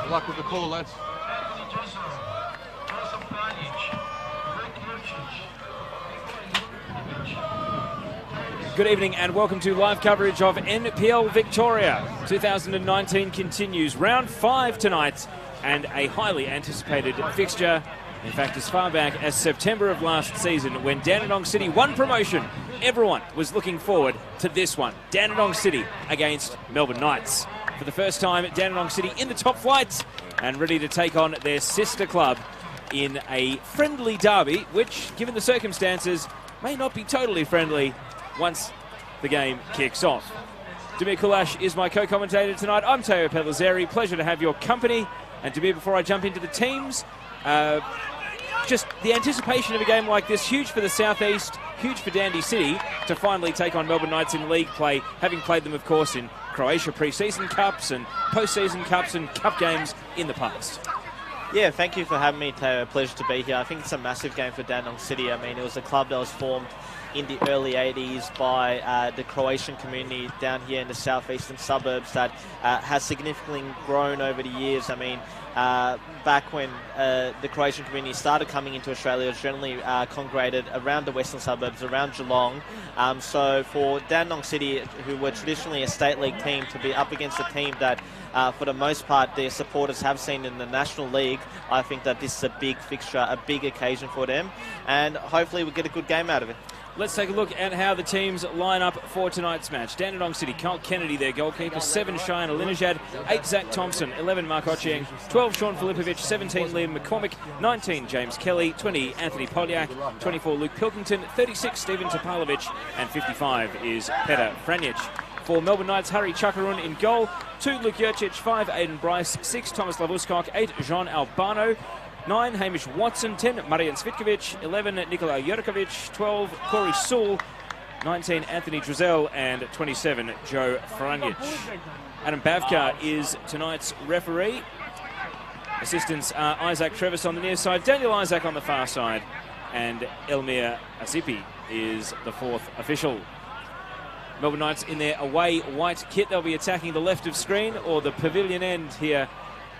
Good luck with the call, lads. Good evening and welcome to live coverage of NPL Victoria. 2019 continues. Round 5 tonight and a highly anticipated fixture. In fact, as far back as September of last season when Dandenong City won promotion, everyone was looking forward to this one. Dandenong City against Melbourne Knights. For the first time, Dandenong City in the top flight and ready to take on their sister club in a friendly derby, which, given the circumstances, may not be totally friendly once the game kicks off. Damir Kulash is my co-commentator tonight. I'm Teo Pellizzeri. Pleasure to have your company. And Damir, before I jump into the teams, just the anticipation of a game like this, huge for the Southeast, huge for Dandy City to finally take on Melbourne Knights in league play, having played them, of course, in Croatia pre-season cups and post-season cups and cup games in the past. Yeah, thank you for having me, Teo. Pleasure to be here. I think it's a massive game for Dandenong City. I mean, it was a club that was formed in the early 80s by the Croatian community down here in the southeastern suburbs that has significantly grown over the years. I mean, back when the Croatian community started coming into Australia, it was generally congregated around the western suburbs, around Geelong. So for Dandenong City, who were traditionally a state league team, to be up against a team that for the most part their supporters have seen in the National League, I think that this is a big fixture, a big occasion for them, and hopefully we'll get a good game out of it. Let's take a look at how the teams line up for tonight's match. Dandenong City, Carl Kennedy, their goalkeeper, 7, Cheyenne Alinajad, 8, Zach Thompson, 11, Mark Ochieng, 12, Sean Filipovic, 17, Liam McCormick, 19, James Kelly, 20, Anthony Polyak, 24, Luke Pilkington, 36, Stephen Topalovic, and 55 is Petar Franjic. For Melbourne Knights, Harry Chakarun in goal, 2, Luke Jurcic, 5, Aidan Bryce, 6, Thomas Lavuskok, 8, Jean Albano, 9, Hamish Watson, 10, Marian Svitkovic, 11, Nikola Jurkovic, 12, Corey Sewell, 19, Anthony Drizel, and 27, Joe Franjic. Adam Bavka is tonight's referee. Assistants are Isaac Trevis on the near side, Daniel Isaac on the far side, and Elmir Asipi is the 4th official. Melbourne Knights in their away white kit. They'll be attacking the left of screen or the pavilion end here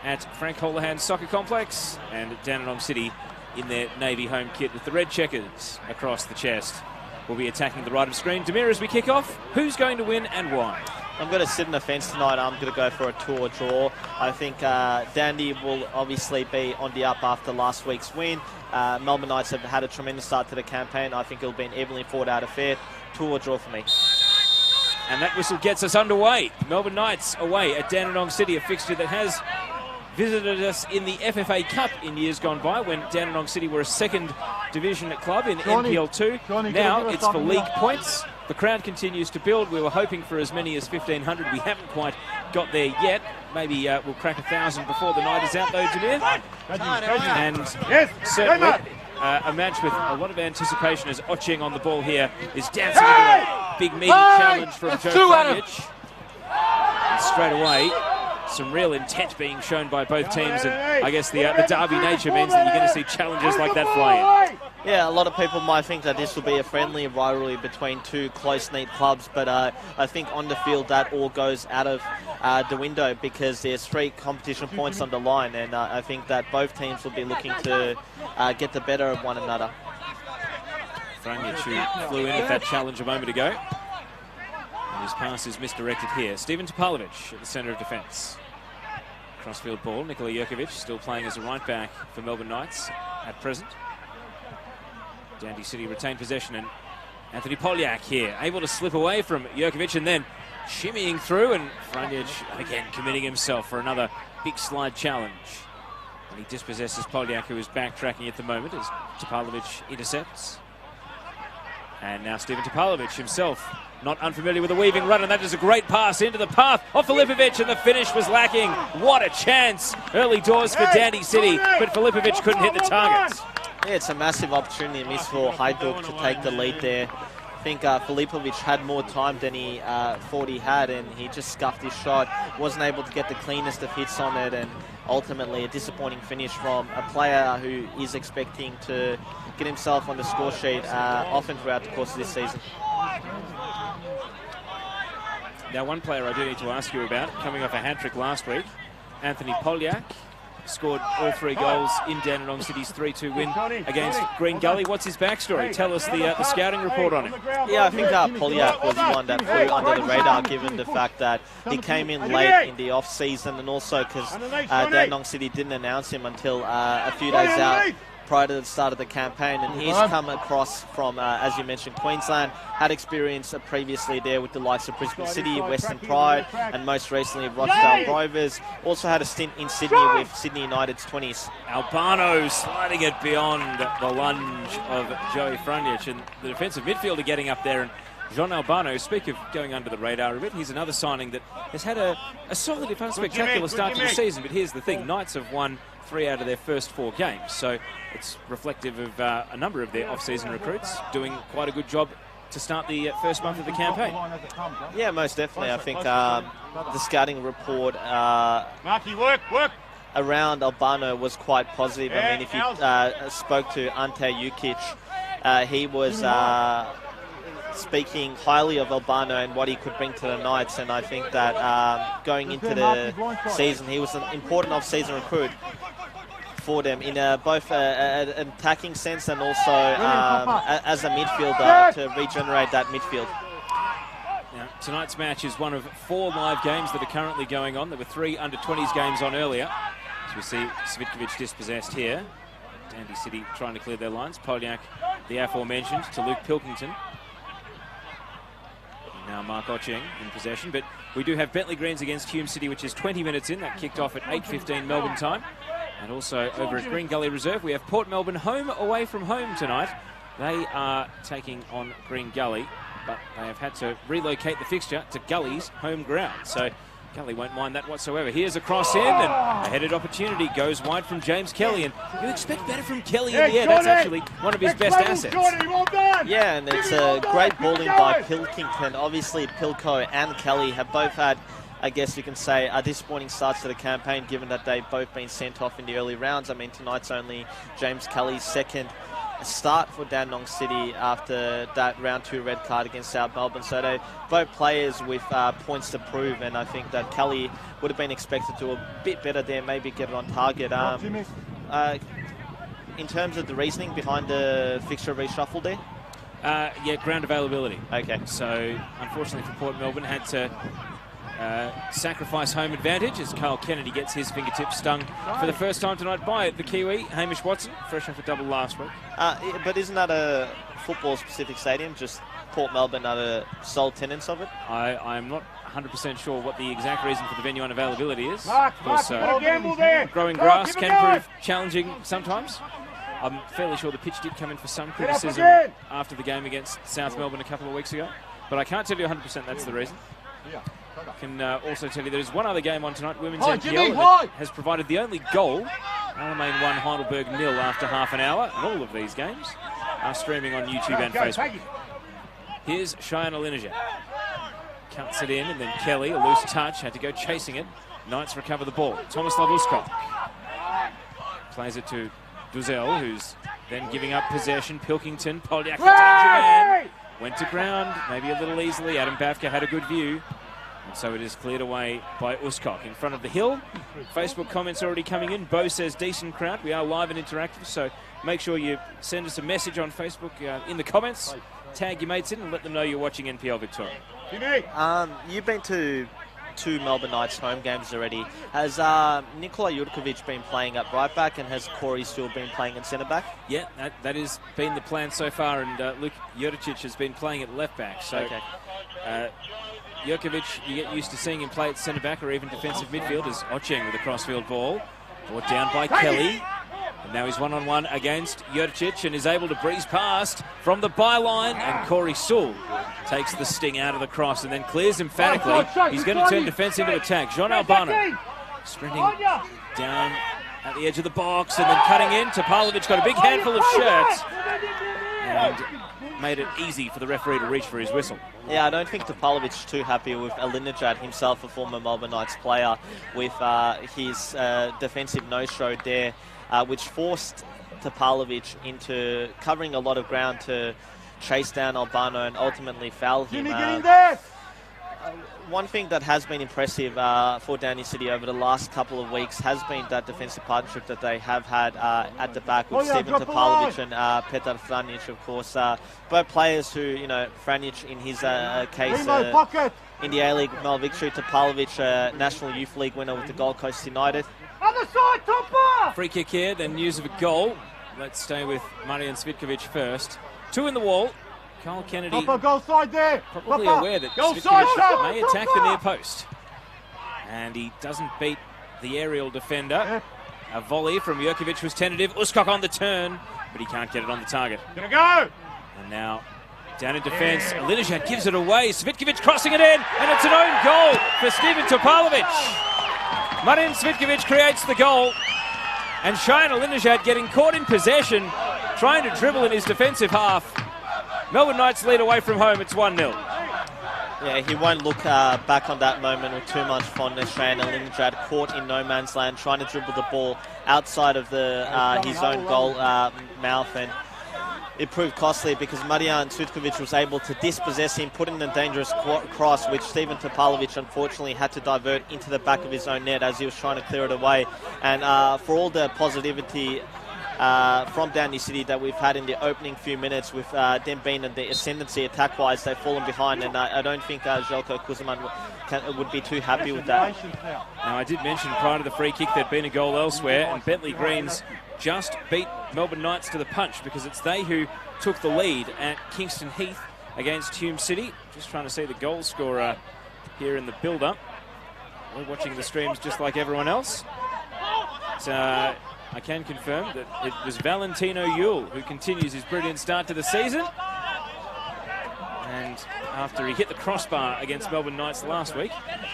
at Frank Holohan Soccer Complex, and Dandenong City in their navy home kit with the red checkers across the chest will be attacking the right of screen. Damir, as we kick off, who's going to win and why? I'm going to sit on the fence tonight. I'm going to go for a 2 or draw. I think Dandy will obviously be on the up after last week's win. Melbourne Knights have had a tremendous start to the campaign. I think it'll be an evenly fought out affair. 2 or draw for me. And that whistle gets us underway. Melbourne Knights away at Dandenong City, a fixture that has visited us in the FFA Cup in years gone by when Dandenong City were a second division club in NPL 2. Now it's for league points. The crowd continues to build. We were hoping for as many as 1,500. We haven't quite got there yet. Maybe we'll crack 1,000 before the night is out, though, Damir. And certainly a match with a lot of anticipation as Ochieng on the ball here is dancing into a big meaty challenge from Joe Franjic. And straight away, some real intent being shown by both teams, and I guess the derby nature means that you're going to see challenges like that fly in. Yeah, a lot of people might think that this will be a friendly rivalry between two close-knit clubs, but I think on the field that all goes out of the window because there's 3 competition points on the line, and I think that both teams will be looking to get the better of one another. Franjic, who flew in with that challenge a moment ago. And his pass is misdirected here. Stephen Topalovic at the centre of defence. Crossfield ball. Nikola Jurkovic still playing as a right back for Melbourne Knights at present. Dandy City retained possession, and Anthony Polyak here able to slip away from Jurkovic and then shimmying through, and Franjic again committing himself for another big slide challenge. And he dispossesses Polyak, who is backtracking at the moment as Topalovic intercepts. And now Stephen Topalovic himself not unfamiliar with a weaving run, and that is a great pass into the path of Filipovic, and the finish was lacking. What a chance early doors for Dandy City, but Filipovic couldn't hit the targets. Yeah, it's a massive opportunity miss for Hajduk to take the lead there. I think Filipovic had more time than he thought he had, and he just scuffed his shot. Wasn't able to get the cleanest of hits on it, and ultimately a disappointing finish from a player who is expecting to get himself on the score sheet often throughout the course of this season. Now, one player I do need to ask you about, coming off a hat-trick last week, Anthony Polyak scored all 3 goals in Dandenong City's 3-2 win against Green Gully. What's his backstory? Tell us the scouting report on him. Yeah, I think Polyak was one that flew under the radar given the fact that he came in late in the off-season, and also because Dandenong City didn't announce him until a few days out prior to the start of the campaign, and he's come across from, as you mentioned, Queensland, had experience previously there with the likes of Brisbane City, Western Pride, and most recently Rochdale Rovers. Also had a stint in Sydney with Sydney United's 20s. Albano sliding it beyond the lunge of Joey Frunich, and the defensive midfielder getting up there. And Jean Albano, speak of going under the radar a bit, he's another signing that has had a solid, if unspectacular start to the season. But here's the thing, Knights have won 3 out of their first 4 games, so it's reflective of a number of their off-season recruits doing quite a good job to start the first month of the campaign. Yeah, most definitely. I think the scouting report around Albano was quite positive. I mean, if you spoke to Ante Jukic, he was speaking highly of Albano and what he could bring to the Knights, and I think that going into the season, he was an important off-season recruit for them in both an attacking sense and also as a midfielder to regenerate that midfield. Now, tonight's match is one of 4 live games that are currently going on. There were 3 under-20s games on earlier. As we see Svitkovic dispossessed here. Dandy City trying to clear their lines. Polyak, the aforementioned, to Luke Pilkington. Now Mark Ocheng in possession, but we do have Bentley Greens against Hume City, which is 20 minutes in. That kicked off at 8:15 Melbourne time. And also over at Green Gully Reserve, we have Port Melbourne home away from home tonight. They are taking on Green Gully, but they have had to relocate the fixture to Gully's home ground. So Gully won't mind that whatsoever. Here's a cross in, and a headed opportunity goes wide from James Kelly. And you expect better from Kelly in the air. That's actually one of his best assets. Yeah, and it's a great bowling by Pilkington. Obviously, Pilko and Kelly have both had, I guess you can say, a disappointing starts to the campaign, given that they've both been sent off in the early rounds. I mean, tonight's only James Kelly's second start for Dandenong City after that round 2 red card against South Melbourne. So they both players with points to prove, and I think that Kelly would have been expected to do a bit better there, maybe get it on target. In terms of the reasoning behind the fixture reshuffle there? Yeah, ground availability. Okay. So, unfortunately for Port Melbourne, had to sacrifice home advantage as Carl Kennedy gets his fingertips stung for the first time tonight by the Kiwi, Hamish Watson, fresh off a double last week. But isn't that a football-specific stadium? Just Port Melbourne are the sole tenants of it? I'm not 100% sure what the exact reason for the venue unavailability is. Of course, growing grass can prove challenging sometimes. I'm fairly sure the pitch did come in for some criticism after the game against South Melbourne a couple of weeks ago, but I can't tell you 100% that's the reason. I can also tell you there is one other game on tonight, Women's NPL, that has provided the only goal. Alamein 1, Heidelberg 0 after half an hour, and all of these games are streaming on YouTube and Facebook. Here's Cheyenne Lineger. Cuts it in, and then Kelly, a loose touch, had to go chasing it. Knights recover the ball. Tomislav Uskok plays it to Duzel, who's then giving up possession. Pilkington, Polyak, the danger man, went to ground, maybe a little easily. Adam Bafka had a good view. And so it is cleared away by Uskok in front of the hill. Facebook comments already coming in. Bo says, decent crowd. We are live and interactive, so make sure you send us a message on Facebook in the comments. Tag your mates in and let them know you're watching NPL Victoria. You've been to 2 Melbourne Knights home games already. Has Nikola Jurkovic been playing at right back, and has Corey still been playing at centre back? Yeah, that has been the plan so far, and Luke Juricic has been playing at left back. So okay. Jurkovic, you get used to seeing him play at centre back or even defensive midfield, as Ocheng with a crossfield ball. Brought down by Kelly. And now he's one-on-one against Juricic and is able to breeze past from the byline, and Corey Sewell takes the sting out of the cross and then clears emphatically. He's going to turn defence into attack. Jean Albano sprinting down at the edge of the box and then cutting in. Topalovic got a big handful of shirts and made it easy for the referee to reach for his whistle. Yeah, I don't think Topalovic's too happy with Alinejad, himself a former Melbourne Knights player, with his defensive no-show there, which forced Topalovic into covering a lot of ground to chase down Albano and ultimately foul him. one thing that has been impressive for Dandenong City over the last couple of weeks has been that defensive partnership that they have had at the back with Steven Topalovic and Petar Franic, of course. Both players who, Franic in his case in the A-League medal victory, Topalovic, National Youth League winner with the Gold Coast United. Other side, Topper! Free kick here, then news of a goal. Let's stay with Marian Cvitkovic first. 2 in the wall. Carl Kennedy Topper, goal side there. probably Topper. aware that Goal side, Cvitkovic may Topper. attack the near post. And he doesn't beat the aerial defender. A volley from Jurkovic was tentative. Uskok on the turn, but he can't get it on the target. Gonna go! And now down in defence, Linejad gives it away. Cvitkovic crossing it in, and it's an own goal for Steven Topalovic. Marian Cvitkovic creates the goal, and Cheyenne Linejad getting caught in possession, trying to dribble in his defensive half. Melbourne Knights lead away from home. It's 1-0. Yeah, he won't look back on that moment with too much fondness. Cheyenne Linejad caught in no man's land, trying to dribble the ball outside of his own goal mouth, and it proved costly because Marian Cvitkovic was able to dispossess him, put in a dangerous cross, which Steven Topalovic unfortunately had to divert into the back of his own net as he was trying to clear it away. And for all the positivity from Dandenong City that we've had in the opening few minutes with them being in the ascendancy attack-wise, they've fallen behind, and I don't think Željko Kuzman would be too happy with that. Now, I did mention prior to the free kick there'd been a goal elsewhere, and Bentley Greens just beat Melbourne Knights to the punch because it's they who took the lead at Kingston Heath against Hume City. Just trying to see the goal scorer here in the build-up. We're watching the streams just like everyone else. I can confirm that it was Valentino Yule who continues his brilliant start to the season. And after he hit the crossbar against Melbourne Knights last week,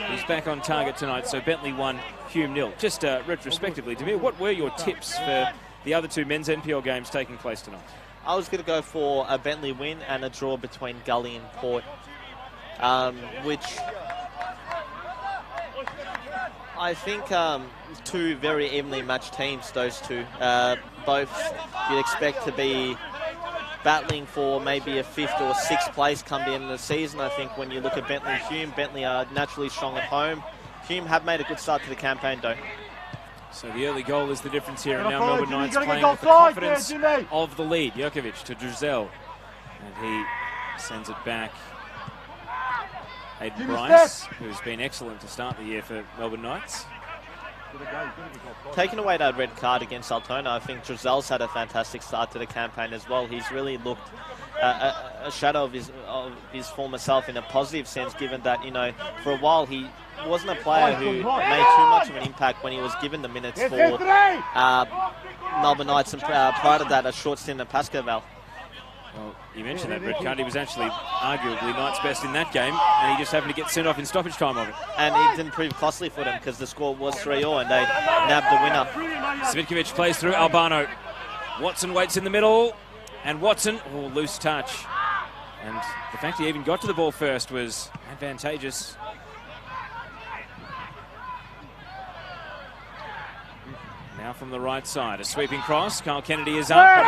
he's back on target tonight. So Bentley 1, Hume 0. Just retrospectively, Demir, what were your tips for the other 2 men's NPL games taking place tonight? I was going to go for a Bentley win and a draw between Gully and Port, which I think 2 very evenly matched teams, those 2. Both you'd expect to be battling for maybe a 5th or 6th place come the end of the season. I think when you look at Bentley and Hume, Bentley are naturally strong at home. Hume have made a good start to the campaign though. So the early goal is the difference here, and now Melbourne Knights playing with the confidence of the lead. Jurkovic to Drizel, and he sends it back. Hayden Bryce, who's been excellent to start the year for Melbourne Knights. Taking away that red card against Altona, I think Drizel's had a fantastic start to the campaign as well. He's really looked a shadow of his former self in a positive sense, given that, for a while he wasn't a player who made too much of an impact when he was given the minutes for Melbourne Knights, and prior to that, a short stint at Pascoval. Well, you mentioned that red card. He was actually arguably Knights' best in that game, and he just happened to get sent off in stoppage time of it. And it didn't prove costly for them because the score was 3-0 and they nabbed the winner. Cvitkovic plays through Albano. Watson waits in the middle, and Watson, loose touch. And the fact he even got to the ball first was advantageous. Now from the right side, a sweeping cross. Carl Kennedy is up, but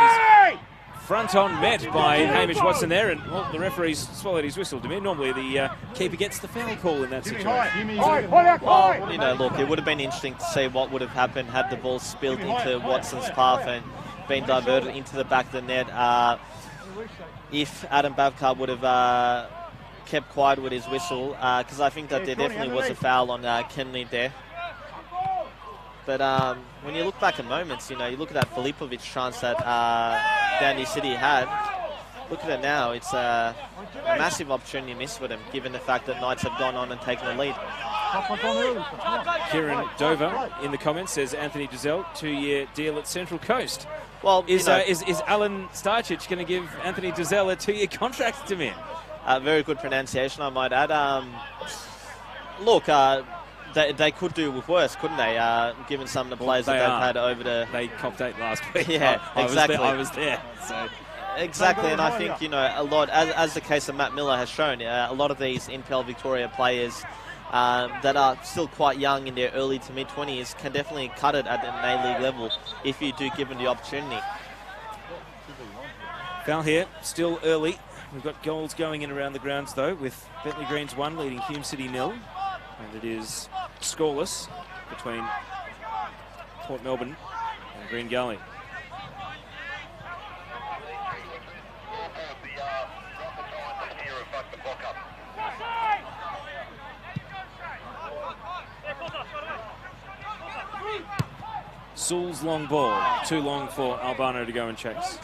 he's front on met by Hamish Watson there, and the referee's swallowed his whistle. To me, normally the keeper gets the foul call in that situation. Well, look, it would have been interesting to see what would have happened had the ball spilled into Watson's path and been diverted into the back of the net. If Adam Bavkar would have kept quiet with his whistle, because I think that there definitely was a foul on Kenley there. But when you look back at moments, you look at that Filipovic chance that Dandenong City had. Look at it now. It's a massive opportunity missed for them, given the fact that Knights have gone on and taken the lead. Kieran Dover in the comments says Anthony Drizel, 2-year deal at Central Coast. Well, is Alan Starcic going to give Anthony Drizel a 2-year contract to me? Very good pronunciation, I might add. Look, they could do with worse, couldn't they? Given some of the players that they've had over the... They copped 8 last week. Yeah, exactly. I was there. So. Exactly, and I think, a lot, as the case of Matt Miller has shown, a lot of these NPL Victoria players that are still quite young in their early to mid-20s can definitely cut it at an A-League level if you do give them the opportunity. Foul here, still early. We've got goals going in around the grounds, though, with Bentley Greens 1 leading Hume City 0. And it is scoreless between Port Melbourne and Green Gully. Sewell's long ball, too long for Albano to go and chase.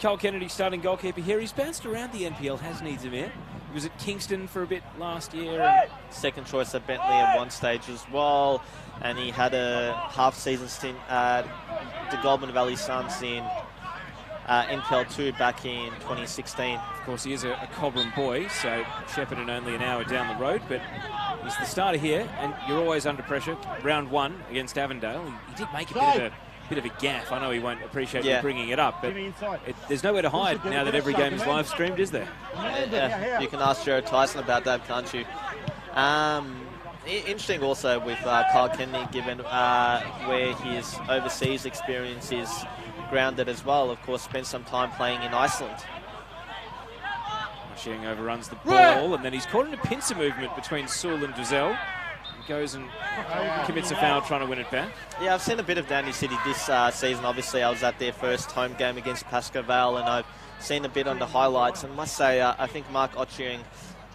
Carl Kennedy, starting goalkeeper here. He's bounced around the NPL, hasn't he, Zamir? He was at Kingston for a bit last year. Second choice at Bentley at one stage as well. And he had a half-season stint at the Goulburn Valley Suns in NPL 2 back in 2016. Of course, he is a Cobram boy, so Shepparton only an hour down the road, but he's the starter here, and you're always under pressure. Round 1 against Avondale. He did make a bit of a gaff. I know he won't appreciate me bringing it up, but there's nowhere to hide now that every game is live streamed, is there? You can ask Jared Tyson about that, can't you? Interesting also with Carl Kennedy, given where his overseas experience is grounded as well. Of course, spent some time playing in Iceland. Sheang overruns the ball, and then he's caught in a pincer movement between Sewell and Duzel. He goes and commits a foul trying to win it back. Yeah, I've seen a bit of Dandy City this season. Obviously, I was at their first home game against Pascoe Vale, and I've seen a bit on the highlights. And I must say, I think Mark Otchieng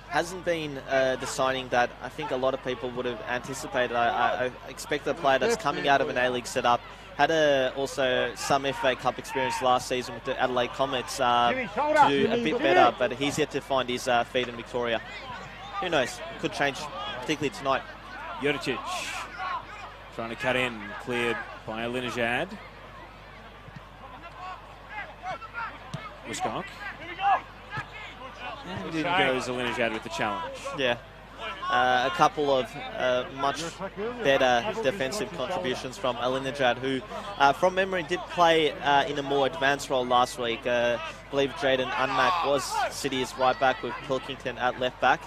hasn't been the signing that I think a lot of people would have anticipated. I expect a player that's coming out of an A-League setup. Had also some FA Cup experience last season with the Adelaide Comets to do a bit better, but he's yet to find his feet in Victoria. Who knows? Could change, particularly tonight. Juricic trying to cut in, cleared by Alinejad. Wisconk. And in goes Alinejad with the challenge. Yeah. A couple of much better defensive contributions from Alinejad, who, from memory, did play in a more advanced role last week. I believe Drayden Unmack was City's right back with Pilkington at left back.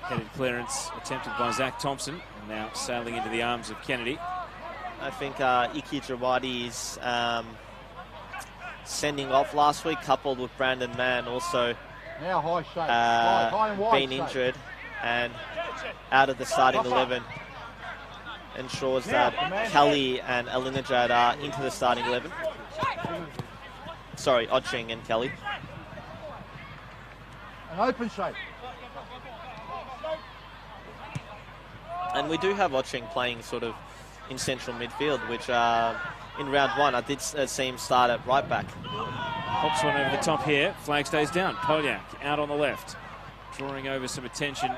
Headed clearance attempted by Zach Thompson, and now sailing into the arms of Kennedy. I think Iki Jawadi's sending off last week, coupled with Brandon Mann, also now high shape. High and wide been injured and out of the starting 11, ensures that Kelly and Alinejad are into the starting 11. Sorry, Otchieng and Kelly. An open shape. And we do have Otchieng playing sort of in central midfield, which in round 1 I did see him start at right back. Hops one over the top here. Flag stays down. Polyak out on the left, drawing over some attention.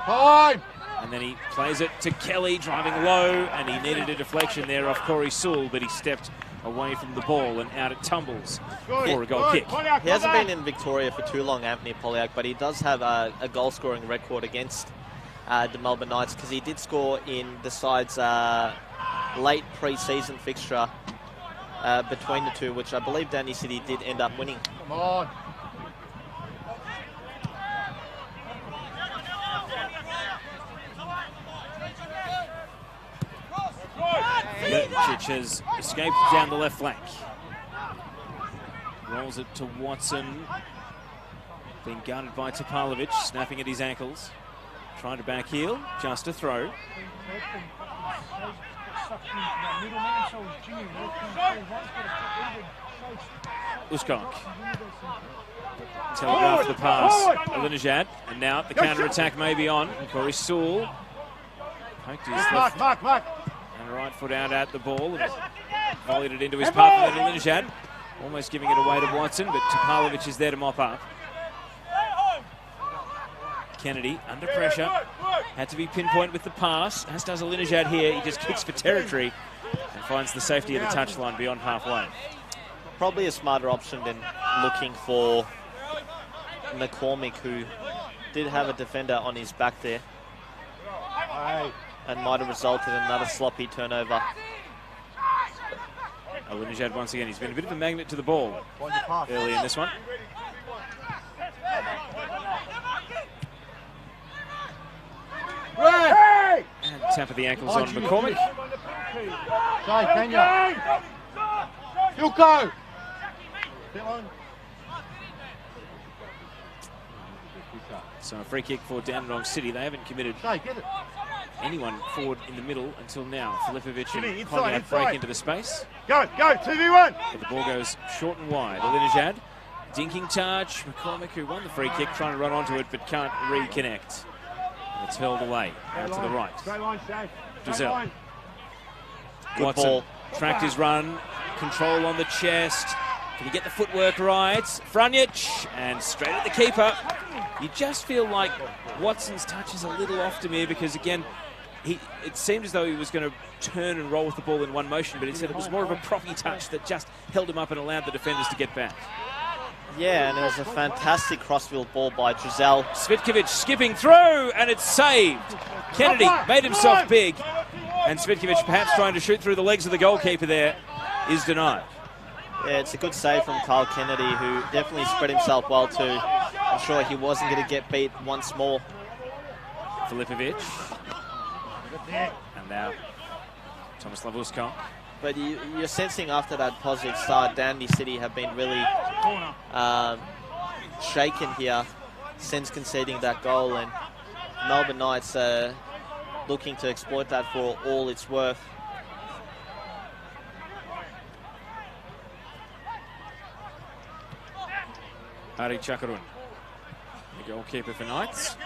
Time! And then he plays it to Kelly, driving low, and he needed a deflection there off Corey Sewell, but he stepped away from the ball and out it tumbles for a goal kick. He hasn't been in Victoria for too long, Anthony Polyak, but he does have a goal-scoring record against the Melbourne Knights, because he did score in the side's late pre-season fixture between the two, which I believe Dandy City did end up winning. Come on. Juricic has escaped down the left flank. Rolls it to Watson. Being guarded by Topalovic, snapping at his ankles. Trying to back heel, just a throw. Wisconk. Telegraph the pass. Alinejad, and now the counter-attack may be on. Corey Sewell poked his left and right foot out at the ball and volleyed it into his path. And then Alinejad almost giving it away to Watson, but Topalovic is there to mop up. Kennedy under pressure, had to be pinpoint with the pass, as does Alinejad here. He just kicks for territory and finds the safety of the touchline beyond halfway. Probably a smarter option than looking for McCormick, who did have a defender on his back there and might have resulted in another sloppy turnover. Alinejad once again, he's been a bit of a magnet to the ball early in this one. And tap of the ankles on McCormick. Say, Kenya. You'll go. So a free kick for Dandenong City. They haven't committed anyone forward in the middle until now. Filipovic and Conrad break into the space. Go, 2v1. But the ball goes short and wide. Alinejad, dinking touch. McCormick, who won the free kick, trying to run onto it but can't reconnect. And it's hurled away out to the right. Giselle. Good ball. Tracked his run. Control on the chest. Can he get the footwork right? Frunjic, and straight at the keeper. You just feel like Watson's touch is a little off to me because, again, it seemed as though he was going to turn and roll with the ball in one motion, but instead it was more of a proppy touch that just held him up and allowed the defenders to get back. Yeah, and it was a fantastic crossfield ball by Giselle. Cvitkovic skipping through, and it's saved. Kennedy made himself big, and Cvitkovic, perhaps trying to shoot through the legs of the goalkeeper there, is denied. Yeah, it's a good save from Carl Kennedy, who definitely spread himself well to ensure he wasn't going to get beat once more. Filipovic. And now Thomas Lavuska. But you're sensing after that positive start, Dandy City have been really shaken here since conceding that goal, and Melbourne Knights are looking to exploit that for all it's worth. Ari Chakarun, the goalkeeper for Knights.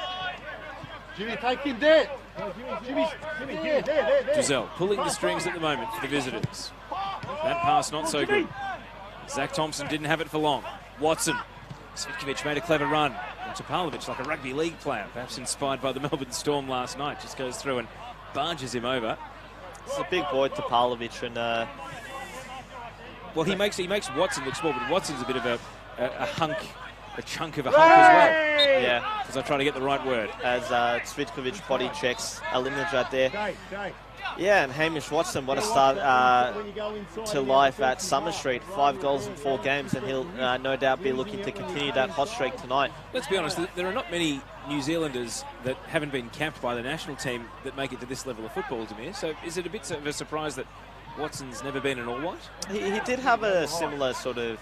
Jimmy, take him there. Jimmy, there. Giselle pulling the strings at the moment for the visitors. That pass not so good. Zach Thompson didn't have it for long. Watson. Cvitkovic made a clever run. And Topalovic, like a rugby league player, perhaps inspired by the Melbourne Storm last night, just goes through and barges him over. It's a big boy, Topalovic, and well, he makes Watson look small, but Watson's a bit of a chunk of a hunk as well. Yeah, as I try to get the right word. As Cvitkovic body checks Alinejad there. Yeah, and Hamish Watson, what a start to life at Summer Street. 5 goals in 4 games, and he'll no doubt be looking to continue that hot streak tonight. Let's be honest, there are not many New Zealanders that haven't been capped by the national team that make it to this level of football, Demir. So is it a bit of a surprise that Watson's never been an all-white? He did have a similar sort of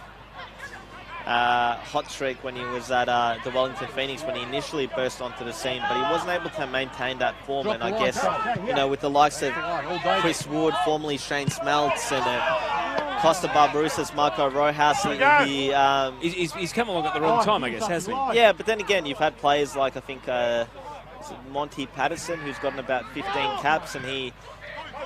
hot streak when he was at the Wellington Phoenix when he initially burst onto the scene, but he wasn't able to maintain that form. And I guess, you know, with the likes of Chris Wood, formerly Shane Smeltz, and Costa Barbarouses, Marco Rojas, he's come along at the wrong time, I guess, hasn't he? Yeah, but then again, you've had players like, I think, Monty Patterson, who's gotten about 15 caps, and he,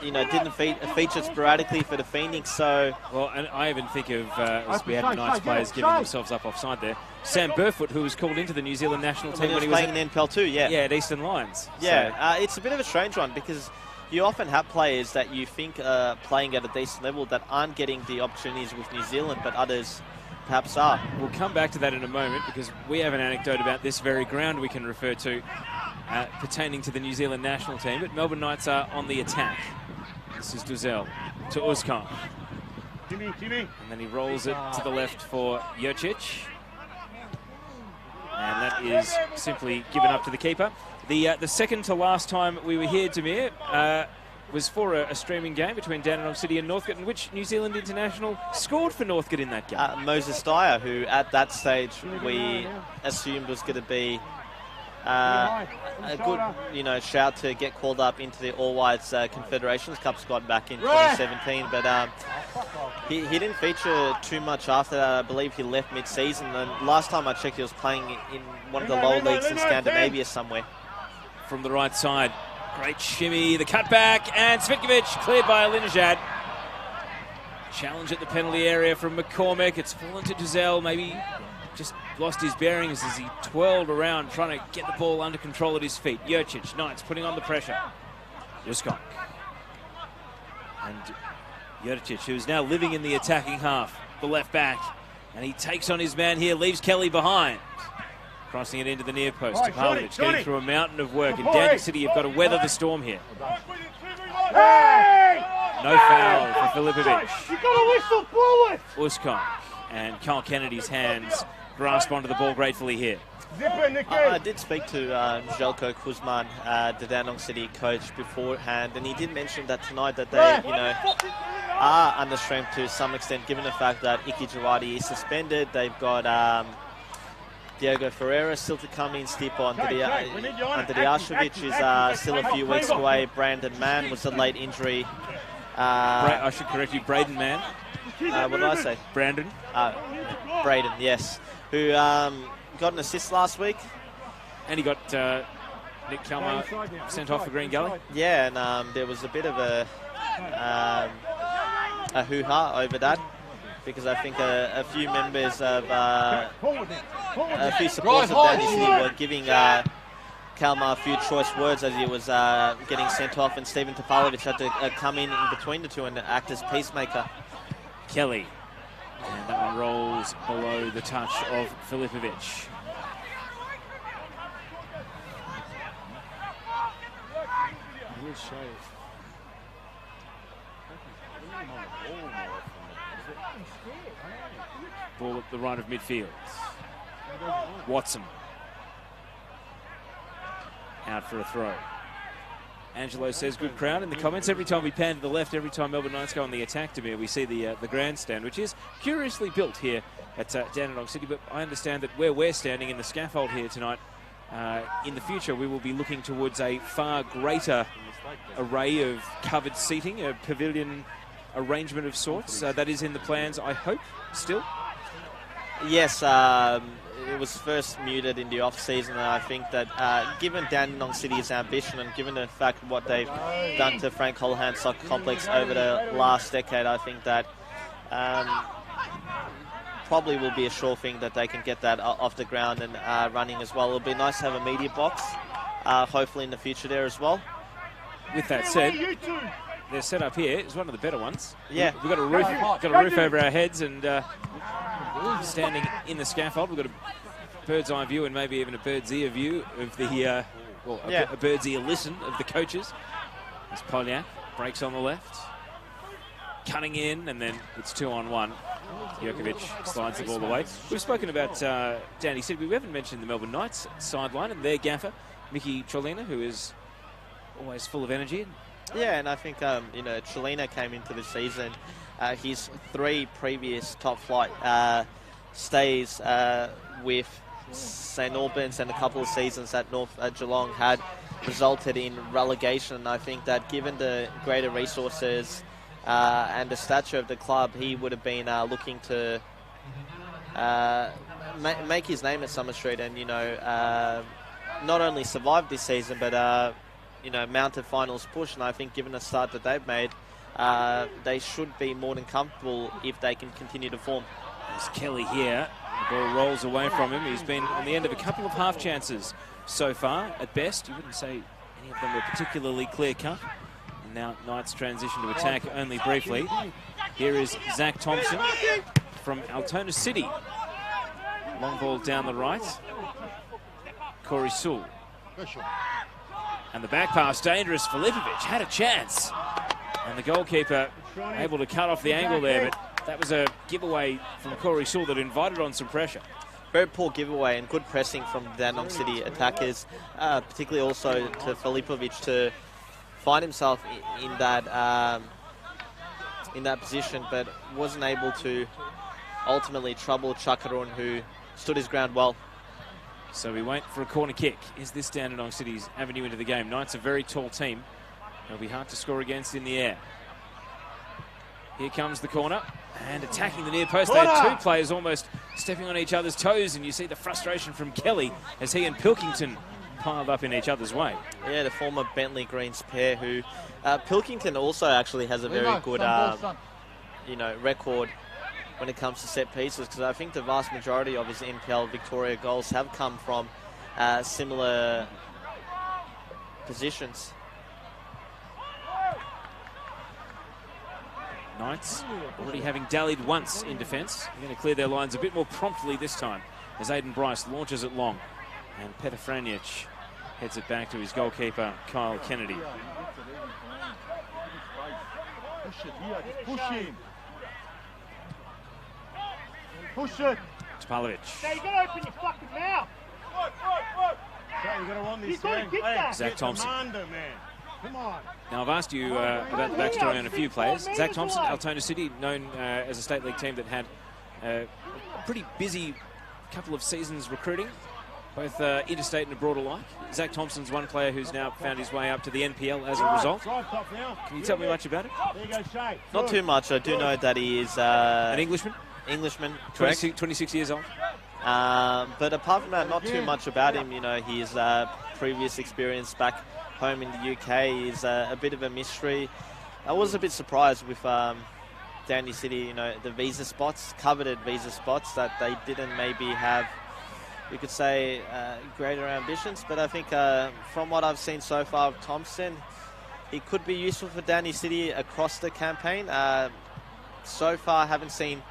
you know, didn't feature sporadically for the Phoenix. So, well, and I even think of as we had Knights players giving themselves up offside there. Sam Burfoot, who was called into the New Zealand national team when he was playing in NPL too. Yeah, at Eastern Lions. Yeah, it's a bit of a strange one because you often have players that you think are playing at a decent level that aren't getting the opportunities with New Zealand, but others perhaps are. We'll come back to that in a moment because we have an anecdote about this very ground we can refer to pertaining to the New Zealand national team. But Melbourne Knights are on the attack. This is Duzel to Uzkan. Jimmy. And then he rolls it to the left for Jocic. And that is simply given up to the keeper. The second to last time we were here, Demir, was for a streaming game between Dandenong City and Northcote, in which New Zealand international scored for Northcote in that game. Moses Dyer, who at that stage we assumed was going to be a good, you know, shout to get called up into the All Whites Confederations Cup squad back in 2017, but he didn't feature too much after that. I believe he left mid-season, and last time I checked he was playing in one of the lower leagues in Scandinavia somewhere. From the right side, great shimmy, the cutback, and Cvitkovic cleared by Alinejad. Challenge at the penalty area from McCormick. It's fallen to Giselle, maybe just lost his bearings as he twirled around trying to get the ball under control at his feet. Jocic, Knights putting on the pressure. Juskok. And Jocic, who's now living in the attacking half, the left back. And he takes on his man here, leaves Kelly behind. Crossing it into the near post. Topalovic getting through a mountain of work. In Dandenong City, you've got to weather the storm here. No foul for Filipovic. You got to whistle forward. Uzkan and Carl Kennedy's hands grasp onto the ball gratefully here. I did speak to Željko Kuzman, the Dandenong City coach, beforehand, and he did mention that tonight that they, you know, are under strength to some extent, given the fact that Iki Jawadi is suspended. They've got Diego Ferreira still to come in. Stipo Andrijašević is still a few weeks away. Brandon Mann was a late injury. I should correct you, Braden Mann. What did I say? Brandon. Braden, yes. Who got an assist last week. And he got Nick Kalmar sent off for Green Gully. Yeah, and there was a bit of a hoo-ha over that, because I think a few members of a few supporters of Dandenong City were giving Kalmar a few choice words as he was getting sent off, and Steven Topalovic had to come in between the two and act as peacemaker. Kelly. And that one rolls below the touch of Filipovic. Ball at the right of midfield. Watson. Out for a throw. Angelo says, good crowd in the comments. Every time we pan to the left, every time Melbourne Knights go on the attack to me, we see the grandstand, which is curiously built here at Dandenong City. But I understand that where we're standing in the scaffold here tonight, in the future, we will be looking towards a far greater array of covered seating, a pavilion arrangement of sorts. That is in the plans, I hope, still. Yes, it was first muted in the off-season, and I think that given Dandenong City's ambition and given the fact what they've done to Frank Holohan Soccer Complex over the last decade, I think that probably will be a sure thing that they can get that off the ground and running as well. It'll be nice to have a media box, hopefully in the future there as well. With that said, their setup here is one of the better ones. Yeah. We've got a roof over our heads, and standing in the scaffold, we've got a bird's eye view and maybe even a bird's ear view of the, a bird's ear listen of the coaches. As Polyak breaks on the left, cutting in, and then it's 2-on-1. Jokovic slides the ball away. We've spoken about Danny City. We haven't mentioned the Melbourne Knights sideline and their gaffer, Mickey Trolina, who is always full of energy. Yeah, and I think, Trolina came into the season. His 3 previous top flight stays with St Albans and a couple of seasons at North Geelong had resulted in relegation. And I think that given the greater resources and the stature of the club, he would have been looking to make his name at Summer Street and, not only survive this season, but, mount a finals push. And I think given the start that they've made, they should be more than comfortable if they can continue to form. There's Kelly here. The ball rolls away from him. He's been on the end of a couple of half chances so far, at best. You wouldn't say any of them were particularly clear-cut. And now Knights transition to attack only briefly. Here is Zach Thompson from Altona City. Long ball down the right. Corey Sewell. And the back pass, dangerous. Filipovic had a chance. And the goalkeeper able to cut off the angle there, but that was a giveaway from Corey Sewell that invited on some pressure. Very poor giveaway and good pressing from Dandenong City attackers, particularly also to Filipovic to find himself in that position, but wasn't able to ultimately trouble Chakarun, who stood his ground well. So we wait for a corner kick. Is this Dandenong City's avenue into the game? Knights a very tall team. They'll be hard to score against in the air. Here comes the corner, and attacking the near post. They had 2 players almost stepping on each other's toes, and you see the frustration from Kelly as he and Pilkington piled up in each other's way. Yeah, the former Bentley Greens pair, who Pilkington also actually has a very good, record when it comes to set pieces, because I think the vast majority of his NPL Victoria goals have come from similar positions. Knights already having dallied once in defence. They're going to clear their lines a bit more promptly this time as Aidan Bryce launches it long. And Petar Franjic heads it back to his goalkeeper, Kyle Kennedy. Push it, yeah, just push him. Push it. Topalovic. Hey, you gotta open your fucking mouth. You gotta run this game. Zach Thompson. Commander, man. Come on. Now, I've asked you about the backstory on a few players. Zach Thompson, Altona City, known as a state league team that had a pretty busy couple of seasons recruiting, both interstate and abroad alike. Zach Thompson's one player who's now found his way up to the NPL as a result. Can you tell me much about it? Not too much. I do know that he is an Englishman. Englishman, correct. 26 years old. But apart from that, not too much about him. You know, his previous experience back home in the UK is a bit of a mystery. I was a bit surprised with Dandy City, you know, the visa spots, coveted visa spots, that they didn't maybe have, you could say, greater ambitions. But I think from what I've seen so far of Thompson, he could be useful for Dandy City across the campaign. So far, I haven't seen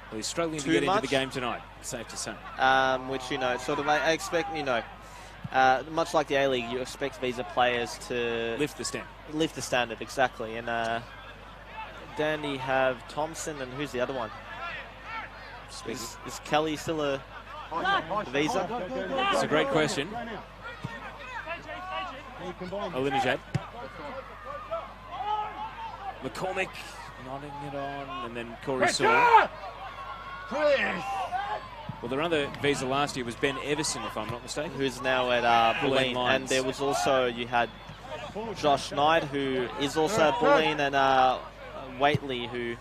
well, he's struggling to get into the game tonight, safe to say. Which, you know, sort of, I expect, you know, much like the A-League, you expect visa players to lift the standard. Lift the standard, exactly. And Dandy have Thompson, and who's the other one? Is Kelly still a visa? It's a great question. Alinajad. McCormick nodding it on, and then Corey Saul. Well, their other visa last year was Ben Everson, if I'm not mistaken. Who's now at Bulleen. And there was also, you had Josh Knight, who is also at Bulleen, and Waitley, who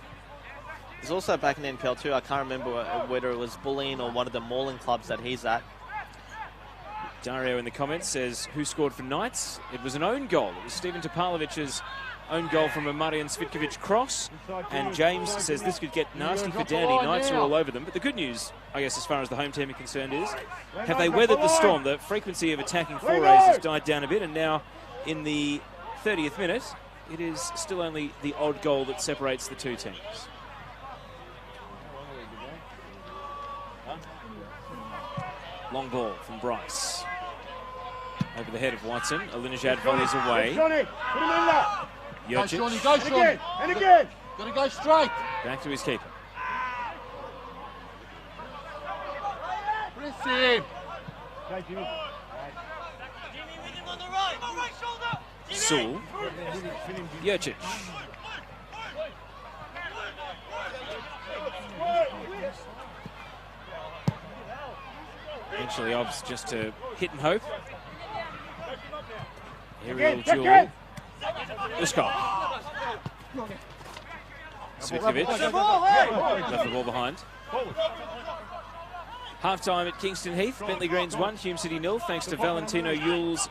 is also back in NPL too. I can't remember whether it was Bulleen or one of the Moreland clubs that he's at. Dario in the comments says, who scored for Knights? It was an own goal. It was Steven Topalovic's own goal from a Marian Svitkovic cross. And James says this could get nasty for Dandy. Knights are all over them. But the good news, I guess, as far as the home team are concerned is, have they weathered the storm? The frequency of attacking forays has died down a bit. And now in the 30th minute, it is still only the odd goal that separates the two teams. Long ball from Bryce. Over the head of Watson. Alinajad volleys away. Go, Shawnee, go, Shawnee. And again. Got to go straight. Back to his keeper. Press him. Sewell. Jurcic. Eventually opts just to hit and hope. Aerial duel. Uskov. Svitkovic. Left the ball behind. Half-time at Kingston Heath. Bentley Greens 1, Hume City 0, thanks to Valentino Yule's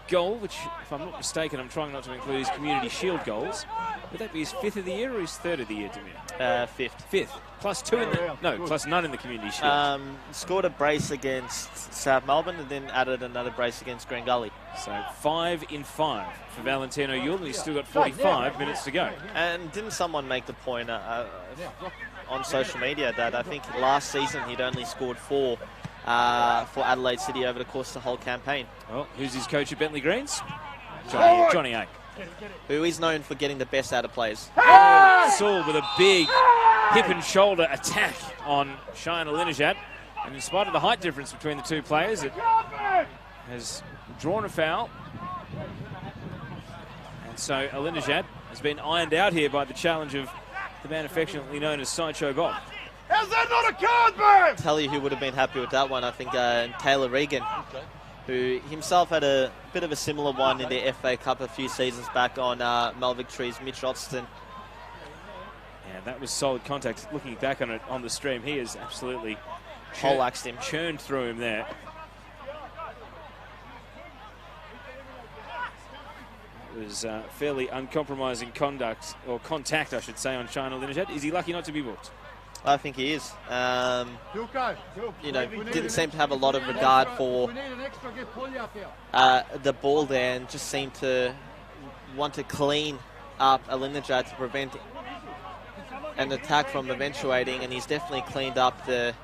goal, which, if I'm not mistaken, I'm trying not to include his Community Shield goals. Would that be his 5th of the year or his 3rd of the year, Demir? 5th. 5th. Plus 2 in the... No, plus none in the Community Shield. Scored a brace against South Melbourne and then added another brace against Green Gully. So 5 in 5 for Valentino Yule, and he's still got 45 minutes to go. And didn't someone make the point on social media that I think last season he'd only scored 4 for Adelaide City over the course of the whole campaign? Well, who's his coach at Bentley Greens? Johnny A. Who is known for getting the best out of players. Saul with a big hip and shoulder attack on Cheyenne Alinajad. And in spite of the height difference between the two players, it has drawn a foul. And so Alinajad has been ironed out here by the challenge of the man affectionately known as Sideshow Bob. How's that not a card, man? Tell you who would have been happy with that one. I think Taylor Regan, who himself had a bit of a similar one in the FA Cup a few seasons back on Mel Victory's Mitch Otston. Yeah, that was solid contact. Looking back on it on the stream, he is absolutely poleaxed him, churned through him there. It was fairly uncompromising contact, I should say, on Cheyenne Alinajad. Is he lucky not to be booked? I think he is. You know, didn't seem to have a lot of regard for the ball there, and just seemed to want to clean up Alinajad to prevent an attack from eventuating, and he's definitely cleaned up the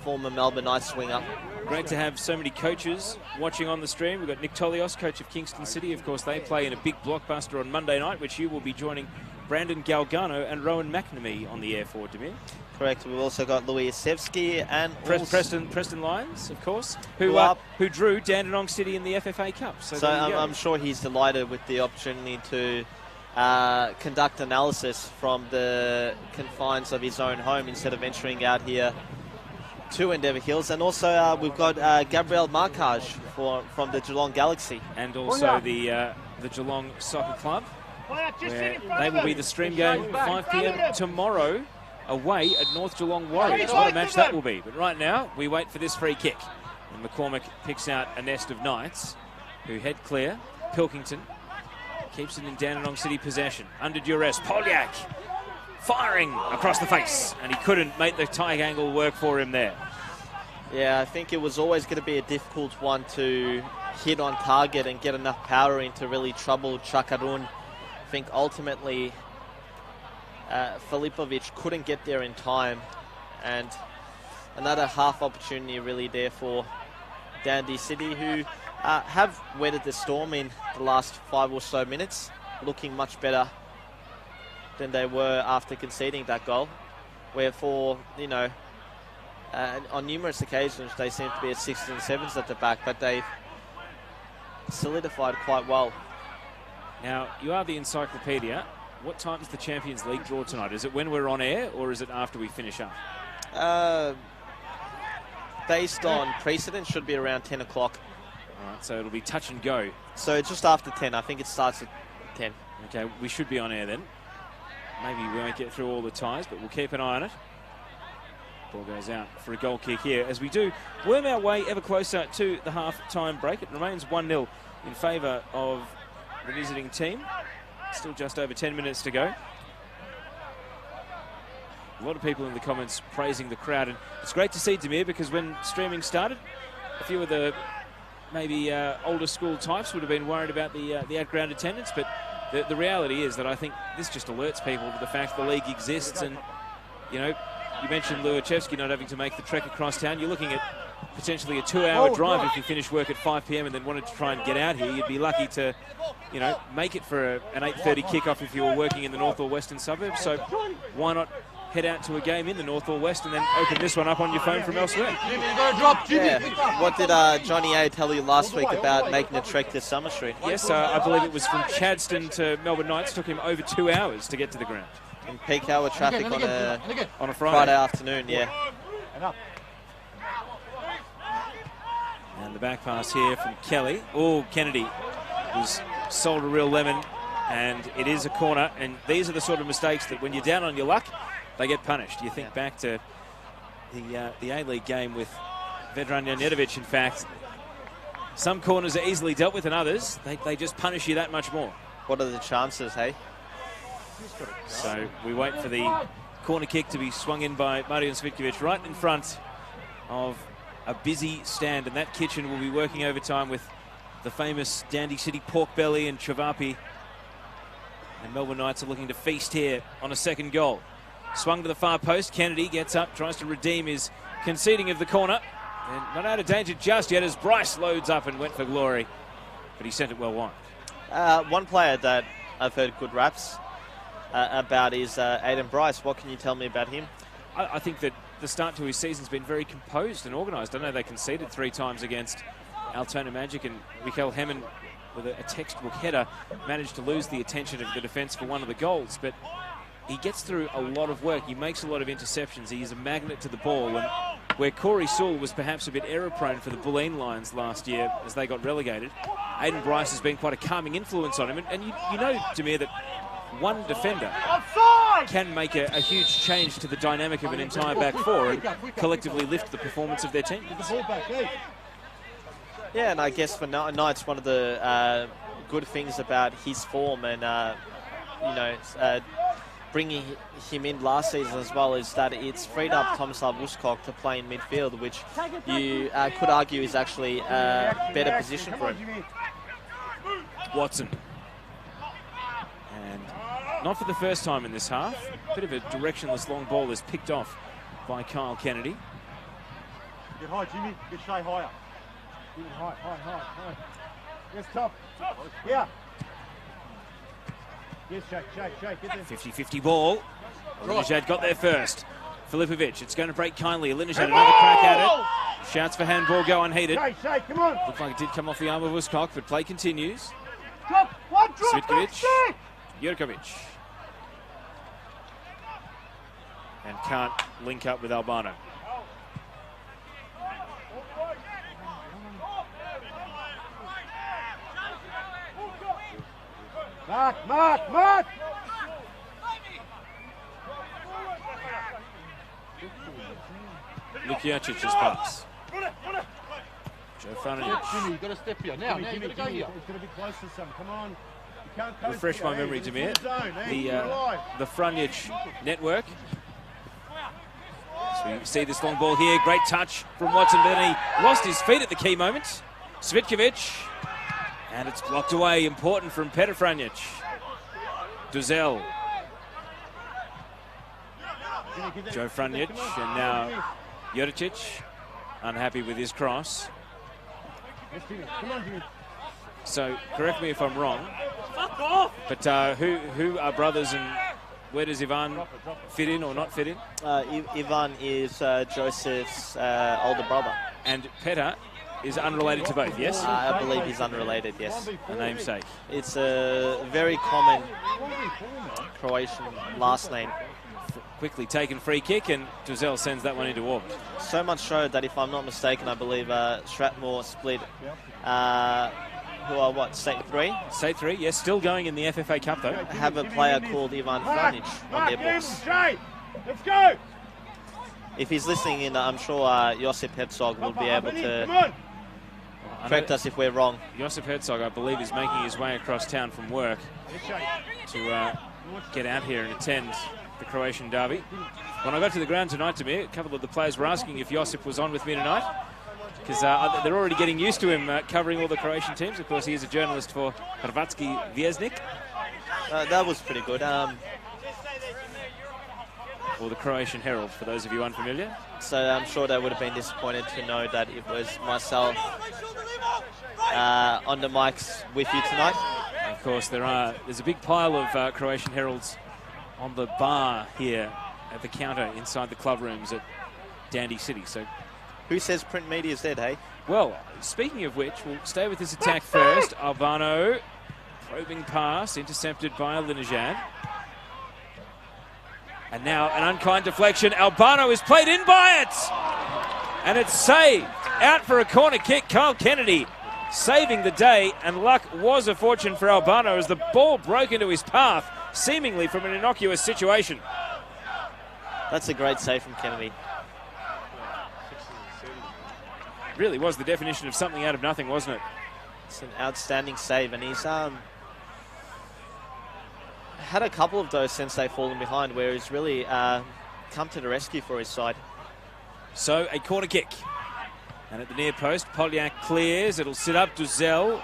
former Melbourne Knights swinger. Great to have so many coaches watching on the stream. We've got Nick Tolios, coach of Kingston City. Of course, they play in a big blockbuster on Monday night, which you will be joining Brandon Galgano and Rowan McNamee on the air for, Demir. Correct. We've also got Louis Sevsky and Preston Lions, of course, who drew Dandenong City in the FFA Cup. So I'm sure he's delighted with the opportunity to conduct analysis from the confines of his own home instead of venturing out here to Endeavour Hills. And also we've got Gabriel Marcage from the Geelong Galaxy. And also the Geelong Soccer Club, where they will be the stream game 5 p.m. tomorrow away at North Geelong Warriors. What a match that will be. But right now, we wait for this free kick. And McCormick picks out a nest of Knights, who head clear. Pilkington keeps it in Dandenong City possession. Under duress, Polyak firing across the face, and he couldn't make the tight angle work for him there. Yeah, I think it was always going to be a difficult one to hit on target and get enough power in to really trouble Chakarun. I think ultimately Filipovic couldn't get there in time, and another half opportunity really there for Dandy City, who have weathered the storm in the last 5 or so minutes, looking much better than they were after conceding that goal, where for, you know, on numerous occasions they seem to be at 6s and 7s at the back, but they've solidified quite well. Now, you are the encyclopedia. What time is the Champions League draw tonight? Is it when we're on air, or is it after we finish up? Based on precedent, should be around 10 o'clock. All right, so it'll be touch and go. So just after 10. I think it starts at 10. Okay, we should be on air then. Maybe we won't get through all the ties, but we'll keep an eye on it. Ball goes out for a goal kick here as we do worm our way ever closer to the half-time break. It remains 1-0 in favour of the visiting team. Still just over 10 minutes to go. A lot of people in the comments praising the crowd, and it's great to see, Demir, because when streaming started, a few of the maybe older school types would have been worried about the at-ground attendance, but the reality is that I think this just alerts people to the fact the league exists. And, you know, you mentioned Luachevsky not having to make the trek across town. You're looking at potentially a 2-hour drive if you finish work at 5 p.m. and then wanted to try and get out here. You'd be lucky to, you know, make it for an 8:30 kickoff if you were working in the north or western suburbs. So why not head out to a game in the north or west and then open this one up on your phone from elsewhere? Yeah. What did Johnny A tell you last week about making a trek to Summer Street? Yes, I believe it was from Chadstone to Melbourne Knights. Took him over 2 hours to get to the ground. In peak hour traffic on a Friday afternoon, yeah. And the back pass here from Kelly. Oh, Kennedy was sold a real lemon, and it is a corner. And these are the sort of mistakes that when you're down on your luck, they get punished. You think back to the A-League game with Vedran Janjetovic, in fact. Some corners are easily dealt with, and others, they just punish you that much more. What are the chances, hey? So we wait for the corner kick to be swung in by Marijan Svitkovic right in front of a busy stand, and that kitchen will be working overtime with the famous Dandy City pork belly and chavapi. And Melbourne Knights are looking to feast here on a second goal. Swung to the far post. Kennedy gets up, tries to redeem his conceding of the corner. And not out of danger just yet as Bryce loads up and went for glory. But he sent it well wide. One player that I've heard good raps about is Aiden Bryce. What can you tell me about him? I think that the start to his season's been very composed and organised. I know they conceded 3 times against Altona Magic, and Mikael Hemmen, with a textbook header, managed to lose the attention of the defence for one of the goals. But he gets through a lot of work. He makes a lot of interceptions. He is a magnet to the ball. And where Corey Sewell was perhaps a bit error-prone for the Bulleen Lions last year as they got relegated, Aiden Bryce has been quite a calming influence on him. And you know, Demir, that one defender can make a huge change to the dynamic of an entire back four and collectively lift the performance of their team. Yeah, and I guess for Knights, one of the good things about his form and, you know, bringing him in last season as well is that it's freed up Tomislav Uskok to play in midfield, which you could argue is actually a better position for him. Watson. And not for the first time in this half. Bit of a directionless long ball is picked off by Kyle Kennedy. Get high, Jimmy. Get Shay higher. Get high. Yes, top. Yeah. Yes, Shay, get there. 50-50 ball. Linejad got there first. Filipovic, it's going to break kindly. Linejad, another crack at it. Shouts for handball, go unheeded. Shay, come on. Looks like it did come off the arm of Uskok, but play continues. Drop, Svitkovic, Jurkovic. And can't link up with Albano. Mark! Lukiacic's pass. Joe Franic. Jimmy, you've got to step here. Now you've got to go here. He's got to be close to something. Come on. You can't Refresh my memory, Demir. The Franic network. So we see this long ball here. Great touch from Watson, but then he lost his feet at the key moment. Svitkovic. And it's blocked away. Important from Petar Franic. Duzel. Joe Franic, and now Juricic, unhappy with his cross. So, correct me if I'm wrong, but who are brothers, and where does Ivan fit in or not fit in? Ivan is Joseph's older brother. And Petar is unrelated to both, yes? I believe he's unrelated, yes. A namesake. It's a very common Croatian last name. Quickly taken free kick, and Duzel sends that one into orbit. So much so that, if I'm not mistaken, I believe Strathmore split, who are what, State 3? State 3, yes, still going in the FFA Cup though. Have a player called Ivan Franic on their books. Let's go! If he's listening in, I'm sure Josip Herzog will be able to correct us if we're wrong. Josip Herzog, I believe, is making his way across town from work to get out here and attend the Croatian derby. When I got to the ground tonight, Demir, a couple of the players were asking if Josip was on with me tonight, because they're already getting used to him covering all the Croatian teams. Of course, he is a journalist for Hrvatski Vjesnik. That was pretty good. Or the Croatian Herald, for those of you unfamiliar. So I'm sure they would have been disappointed to know that it was myself on the mics with you tonight. Of course, there's a big pile of Croatian Heralds on the bar here at the counter inside the club rooms at Dandy City. So, who says print media is dead, hey? Well, speaking of which, we'll stay with this attack first. Albano, probing pass, intercepted by Linejad. And now an unkind deflection. Albano is played in by it! And it's saved. Out for a corner kick, Kyle Kennedy saving the day, and luck was a fortune for Albano as the ball broke into his path, seemingly from an innocuous situation. That's a great save from Kennedy. Really was the definition of something out of nothing, wasn't it? It's an outstanding save, and he's had a couple of those since they've fallen behind, where he's really come to the rescue for his side. So a corner kick. And at the near post, Polyak clears. It'll sit up Duzel.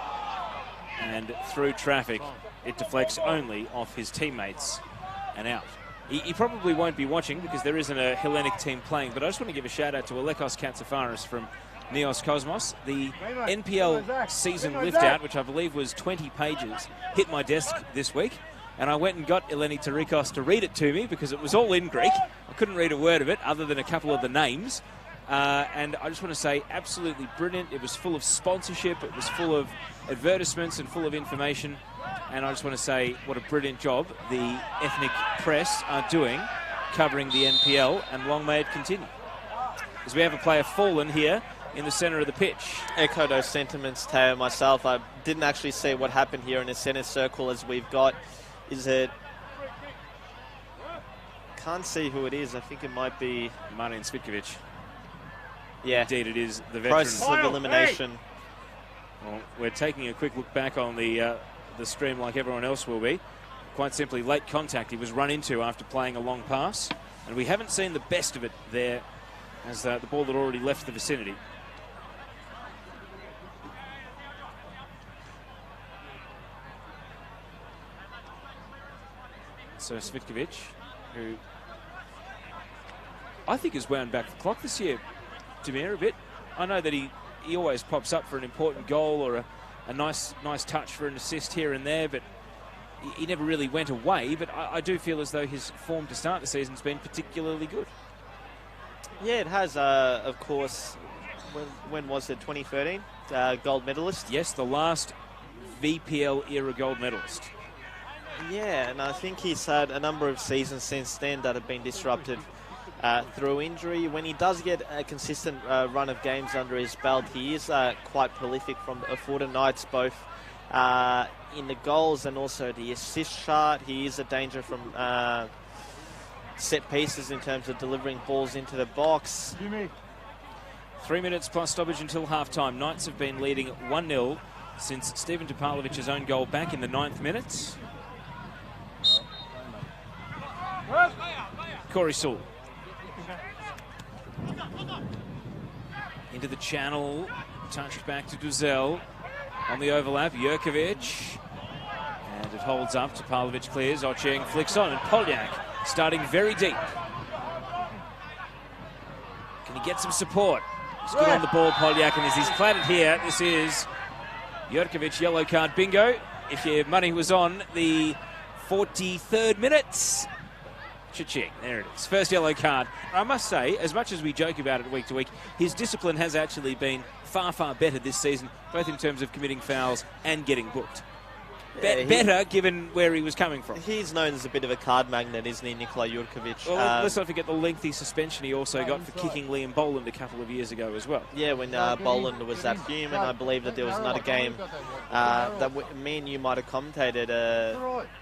And through traffic, it deflects only off his teammates and out. He probably won't be watching because there isn't a Hellenic team playing, but I just want to give a shout out to Alekos Katsafaris from Neos Cosmos. The NPL season lift out, which I believe was 20 pages, hit my desk this week. And I went and got Eleni Tarikos to read it to me because it was all in Greek. I couldn't read a word of it other than a couple of the names. And I just want to say, absolutely brilliant. It was full of sponsorship. It was full of advertisements and full of information. And I just want to say what a brilliant job the ethnic press are doing covering the NPL, and long may it continue. As we have a player fallen here in the centre of the pitch. Echo those sentiments, Teo, myself. I didn't actually see what happened here in the centre circle, as we've got. Is it... Can't see who it is. I think it might be... Martin Svitkovic. Yeah. Indeed, it is the veteran. Process of elimination. Well, we're taking a quick look back on the stream like everyone else will be. Quite simply, late contact he was run into after playing a long pass. And we haven't seen the best of it there as the ball had already left the vicinity. So Svitkovic, who I think has wound back the clock this year, Demir, a bit. I know that he always pops up for an important goal or a nice touch for an assist here and there, but he never really went away. But I do feel as though his form to start the season has been particularly good. Yeah, it has. Of course, when was it? 2013? Gold medalist? Yes, the last VPL era gold medalist. Yeah, and I think he's had a number of seasons since then that have been disrupted through injury. When he does get a consistent run of games under his belt, he is quite prolific from Fortin Knights, both in the goals and also the assist chart. He is a danger from set pieces in terms of delivering balls into the box. 3 minutes plus stoppage until half-time. Knights have been leading 1-0 since Stephen Topalovic's own goal back in the 9th minute. Corey Sewell. Into the channel, touched back to Duzel. On the overlap, Jurkovic. And it holds up, Topalovic clears, Ocheng flicks on, and Polyak starting very deep. Can he get some support? He's good on the ball, Polyak, and as he's clattered here, this is Jurkovic, yellow card bingo. If your money was on the 43rd minute, cha-ching, there it is. First yellow card. I must say, as much as we joke about it week to week, his discipline has actually been far, far better this season, both in terms of committing fouls and getting booked. Better, given where he was coming from. He's known as a bit of a card magnet, isn't he, Nikola Jurkovic? Well, let's not forget the lengthy suspension he also got for kicking Liam Boland a couple of years ago as well. Yeah, when Boland was at Hume, and I believe that there was another game that me and you might have commentated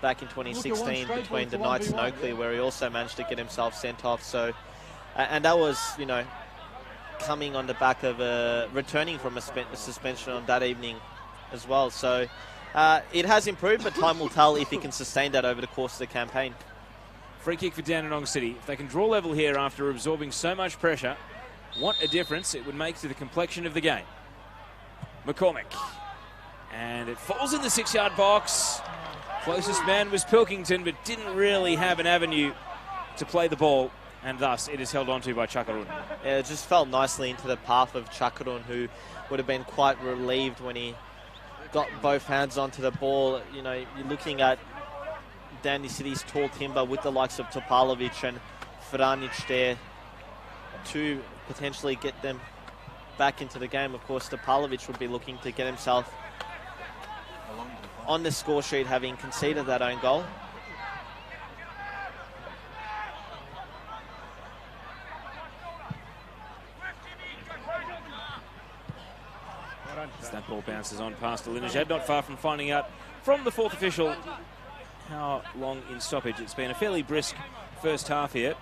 back in 2016 between the Knights and Oakley, where he also managed to get himself sent off. So, and that was, you know, coming on the back of returning from a suspension on that evening as well. So it has improved, but time will tell if he can sustain that over the course of the campaign. Free kick for Dandenong City. If they can draw level here after absorbing so much pressure, what a difference it would make to the complexion of the game. McCormick. And it falls in the 6-yard box. Closest man was Pilkington, but didn't really have an avenue to play the ball. And thus, it is held onto by Chakarun. Yeah, it just fell nicely into the path of Chakarun, who would have been quite relieved when he got both hands onto the ball. You know, you're looking at Dandy City's tall timber with the likes of Topalovic and Franic there to potentially get them back into the game. Of course, Topalovic would be looking to get himself on the score sheet, having conceded that own goal. As that ball bounces on past Alinejad, not far from finding out from the fourth official how long in stoppage. It's been a fairly brisk first half here.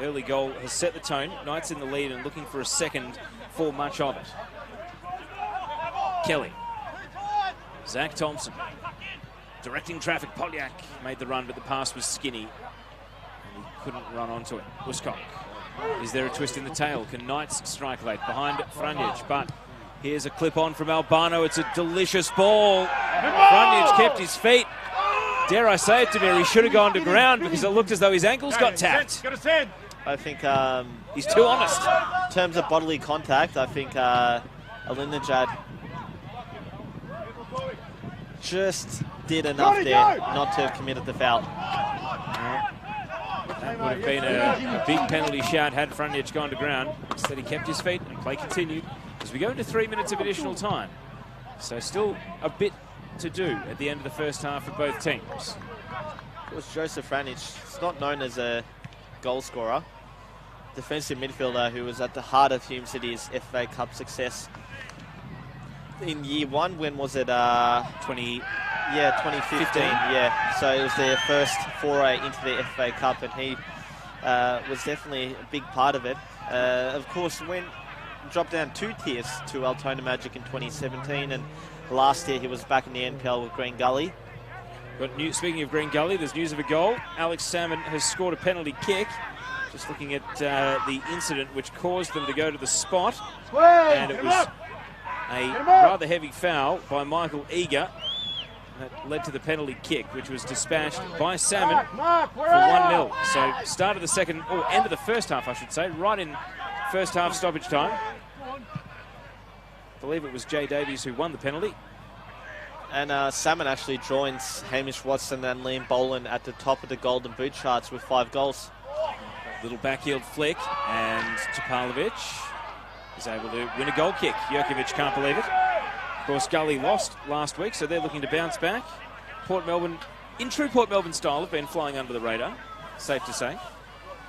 Early goal has set the tone. Knights in the lead and looking for a second for much of it. Kelly. Zach Thompson. Directing traffic. Polyak made the run, but the pass was skinny. And he couldn't run onto it. Uskok. Is there a twist in the tail? Can Knights strike late behind Franic? But here's a clip on from Albano. It's a delicious ball. Franic kept his feet. Dare I say it, Demir, he should have gone to ground because it looked as though his ankles got tapped. I think he's too honest. In terms of bodily contact, I think Alinejad just did enough there not to have committed the foul. That would have been a big penalty shout had Franic gone to ground. Instead he kept his feet and play continued as we go into 3 minutes of additional time. So still a bit to do at the end of the first half for both teams. Of course, Joseph Franic is not known as a goal scorer. Defensive midfielder who was at the heart of Hume City's FA Cup success in year one. When was it? 2015. Yeah, so it was their first foray into the FA Cup, and he was definitely a big part of it. Of course, when dropped down 2 tiers to Altona Magic in 2017, and last year he was back in the NPL with Green Gully. But speaking of Green Gully, there's news of a goal. Alex Salmon has scored a penalty kick. Just looking at the incident which caused them to go to the spot. And it was a rather heavy foul by Michael Eager that led to the penalty kick, which was dispatched by Salmon for 1-0. So start of the second, or end of the first half, I should say, right in first half stoppage time. I believe it was Jay Davies who won the penalty. And Salmon actually joins Hamish Watson and Liam Boland at the top of the Golden Boot charts with 5 goals. Little backheel flick, and Topalovic is able to win a goal kick. Jurkovic can't believe it. Of course, Gully lost last week, so they're looking to bounce back. Port Melbourne, in true Port Melbourne style, have been flying under the radar, safe to say.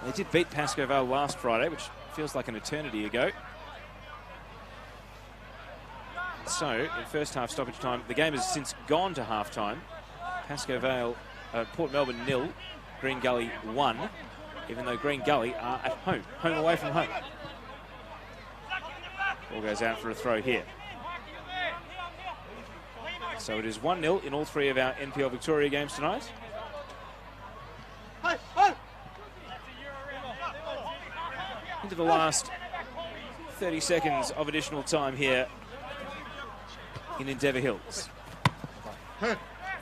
They did beat Pascoe Vale last Friday, which feels like an eternity ago. So, in first half stoppage time, the game has since gone to half-time. Pascoe Vale, Port Melbourne 0, Green Gully 1, even though Green Gully are at home away from home. Ball goes out for a throw here. So it is 1-0 in all three of our NPL Victoria games tonight. Into the last 30 seconds of additional time here in Endeavour Hills.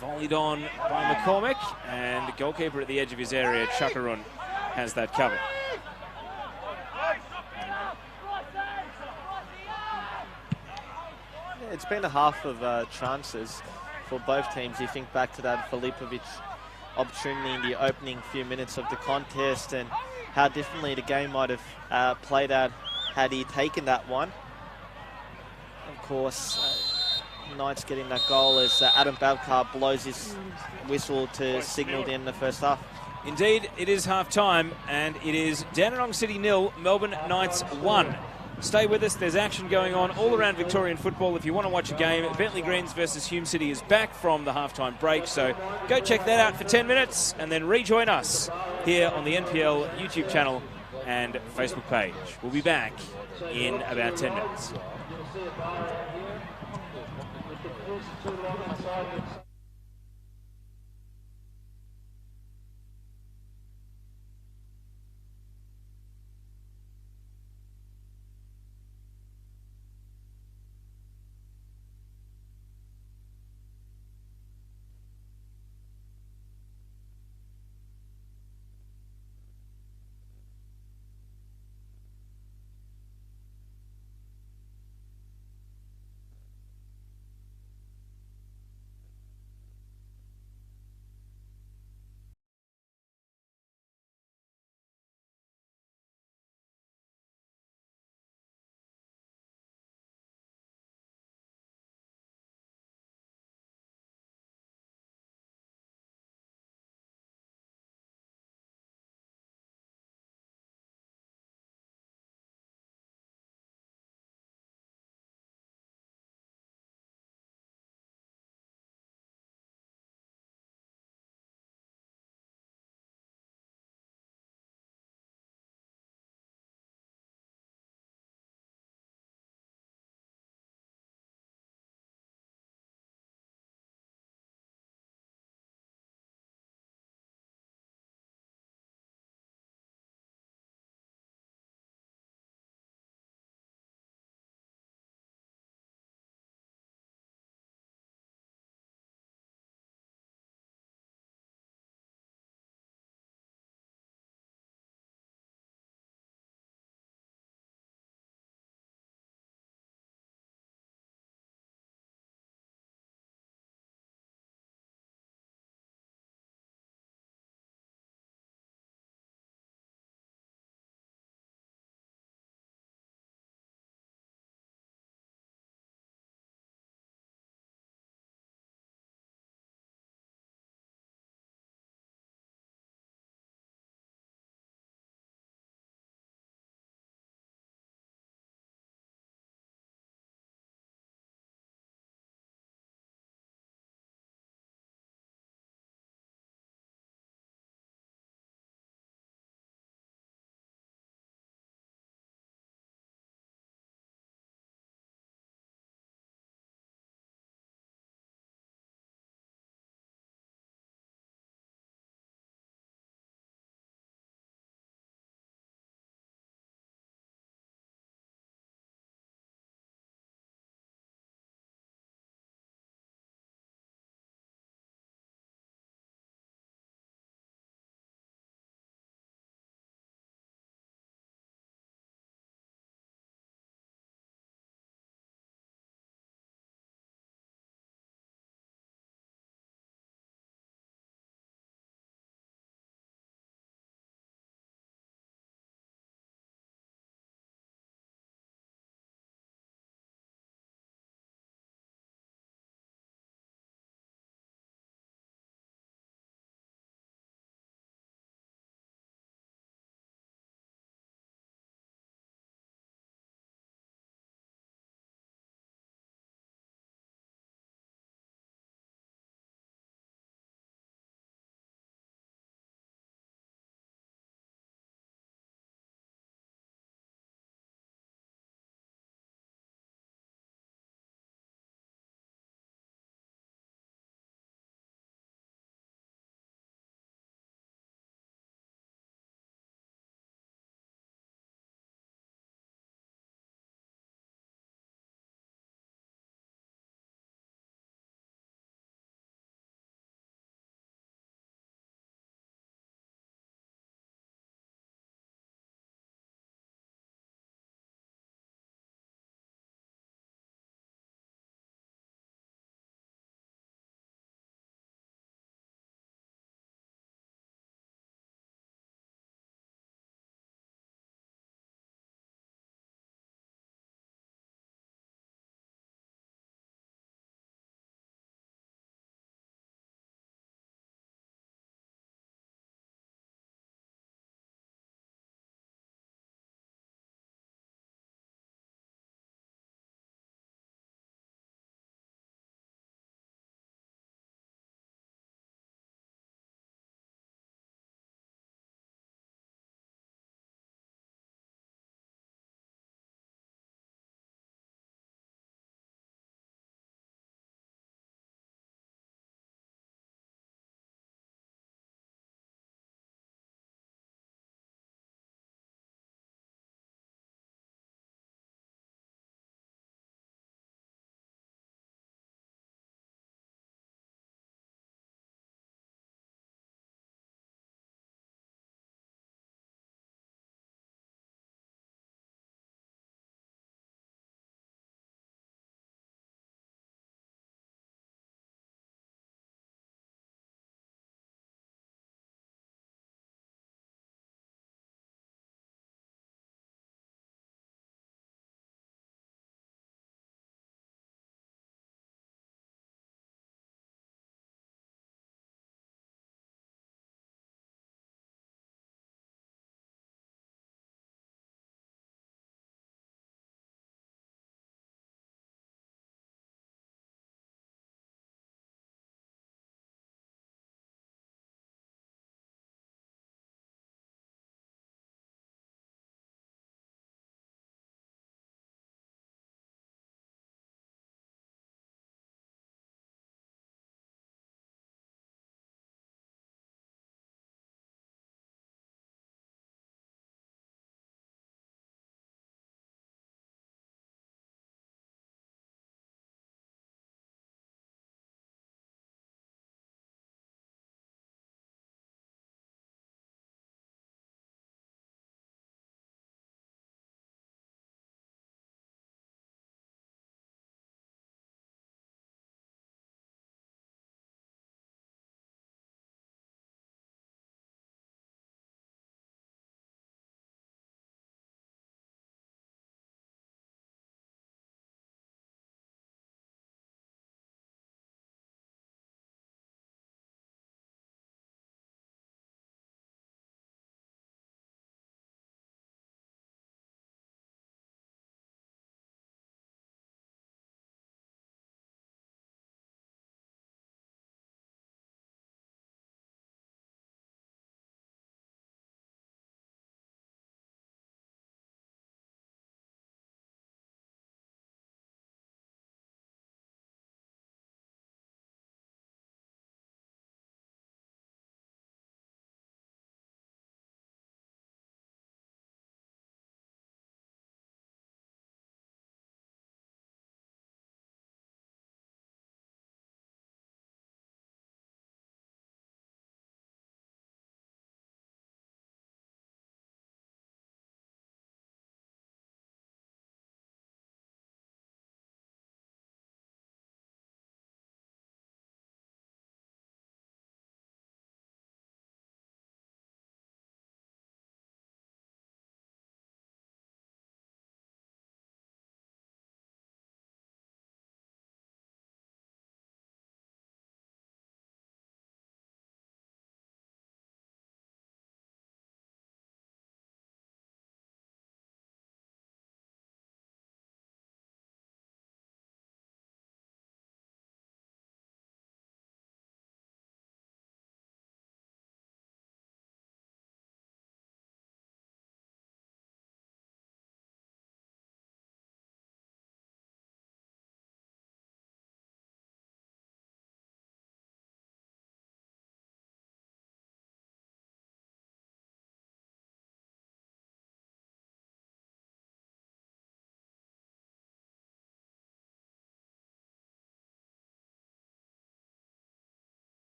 Volleyed on by McCormick, and the goalkeeper at the edge of his area, Chukarun, has that covered. Yeah, it's been a half of chances for both teams. You think back to that Filipovic opportunity in the opening few minutes of the contest and how differently the game might have played out had he taken that one. Of course, Knights getting that goal as Adam Babkar blows his whistle to signal the end of the first half. Indeed, it is half-time, and it is Dandenong City 0, Melbourne Knights 1. Stay with us. There's action going on all around Victorian football. If you want to watch a game, Bentley Greens versus Hume City is back from the halftime break. So go check that out for 10 minutes and then rejoin us here on the NPL YouTube channel and Facebook page. We'll be back in about 10 minutes.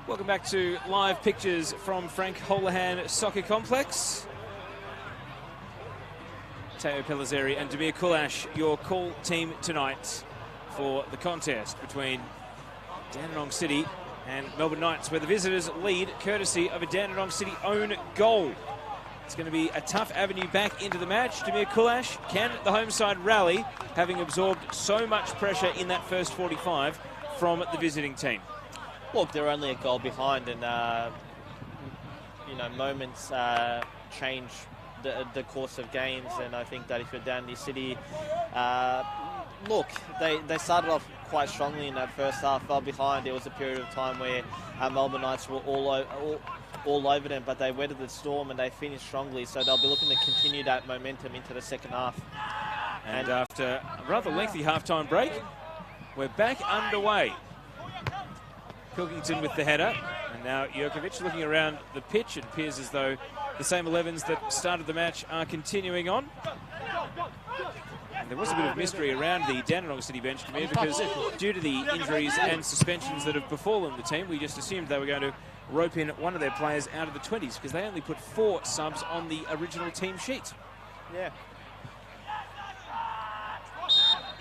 Welcome back to live pictures from Frank Holohan Soccer Complex. Teo Pellizzeri and Damir Kulash, your call team tonight for the contest between Dandenong City and Melbourne Knights, where the visitors lead courtesy of a Dandenong City own goal. It's going to be a tough avenue back into the match. Damir Kulash, can the home side rally, having absorbed so much pressure in that first 45 from the visiting team? Look, they're only a goal behind, and you know, moments change the course of games. And I think that if you're Dandenong City, look, they started off quite strongly in that first half, fell behind. There was a period of time where Melbourne Knights were all over them, but they weathered the storm and they finished strongly. So they'll be looking to continue that momentum into the second half. And after a rather lengthy half-time break, we're back underway. Pilkington with the header, and now Jurkovic looking around the pitch. It appears as though the same 11s that started the match are continuing on. And there was a bit of mystery around the Dandenong City bench, Damir, because due to the injuries and suspensions that have befallen the team, we just assumed they were going to rope in one of their players out of the 20s, because they only put 4 subs on the original team sheet. Yeah.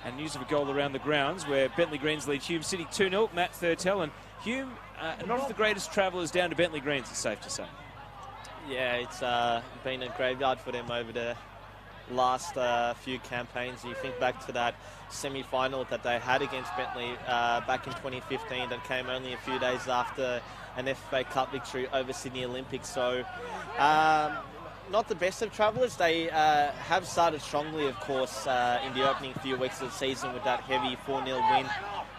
And news of a goal around the grounds where Bentley Greens lead Hume City 2-0. Matt Thurtell, and Hume, not the greatest travellers down to Bentley Greens, it's safe to say. Yeah, it's been a graveyard for them over the last few campaigns. You think back to that semi-final that they had against Bentley back in 2015 that came only a few days after an FA Cup victory over Sydney Olympics. So not the best of travellers. They have started strongly, of course, in the opening few weeks of the season with that heavy 4-0 win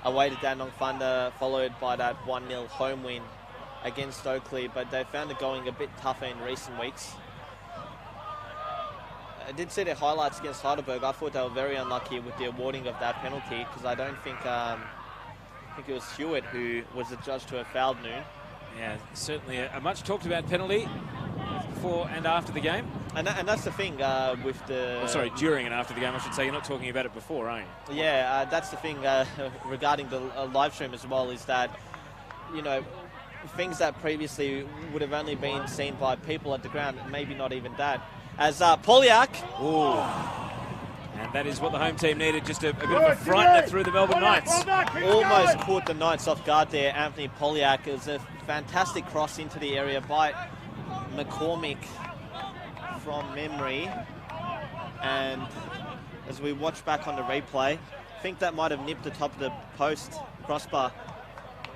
away to Dandenong Thunder, followed by that 1-0 home win against Oakley. But they found it going a bit tougher in recent weeks. I did see their highlights against Heidelberg. I thought they were very unlucky with the awarding of that penalty, because I don't think, I think it was Hewitt who was the judge to have fouled Noon. Yeah, certainly a much talked about penalty before and after the game. And that's the thing with the... Oh, sorry, during and after the game, I should say. You're not talking about it before, are you? Yeah, that's the thing regarding the live stream as well, is that, you know, things that previously would have only been seen by people at the ground, maybe not even that. As Polyak... Ooh. And that is what the home team needed, just a bit of a frightener through the Melbourne Knights. Almost caught the Knights off guard there, Anthony Polyak. It was a fantastic cross into the area by McCormick from memory. And as we watch back on the replay, I think that might have nipped the top of the post crossbar.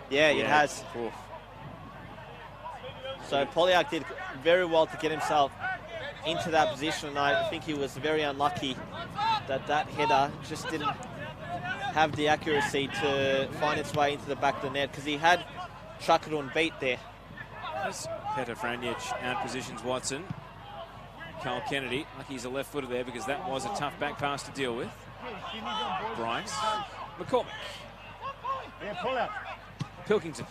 Yeah, it has. Oof. So Polyak did very well to get himself into that position, and I think he was very unlucky that that header just didn't have the accuracy to find its way into the back of the net, because he had Chakadon beat there. As Petar Franjic out-positions Watson. Carl Kennedy, lucky he's a left footer there, because that was a tough back pass to deal with. Bryce. McCormick. Yeah, pull out. Pilkington.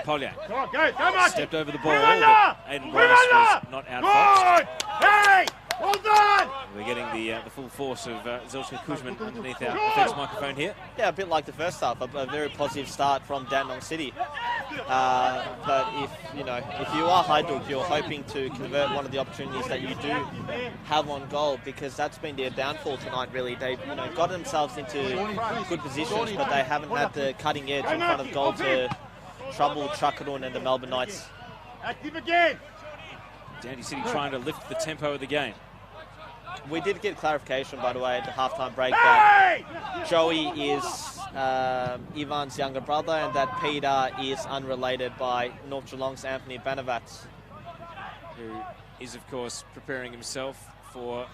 Polyak. Come on, go on. Stepped over the ball, but Aiden Bryce was not outfoxed. Hey, well done. We're getting the full force of Zelchka Kuzman underneath our defence microphone here. Yeah, a bit like the first half, a very positive start from Dandenong City. But if you are Hajduk, you're hoping to convert one of the opportunities that you do have on goal, because that's been their downfall tonight. Really, they've got themselves into good positions, but they haven't had the cutting edge in front of goal to trouble Chakadon and the Melbourne Knights. Active again. Dandenong City trying to lift the tempo of the game. We did get clarification, by the way, at the halftime break that Joey is Ivan's younger brother, and that Peter is unrelated by North Geelong's Anthony Banavats, who is, of course, preparing himself for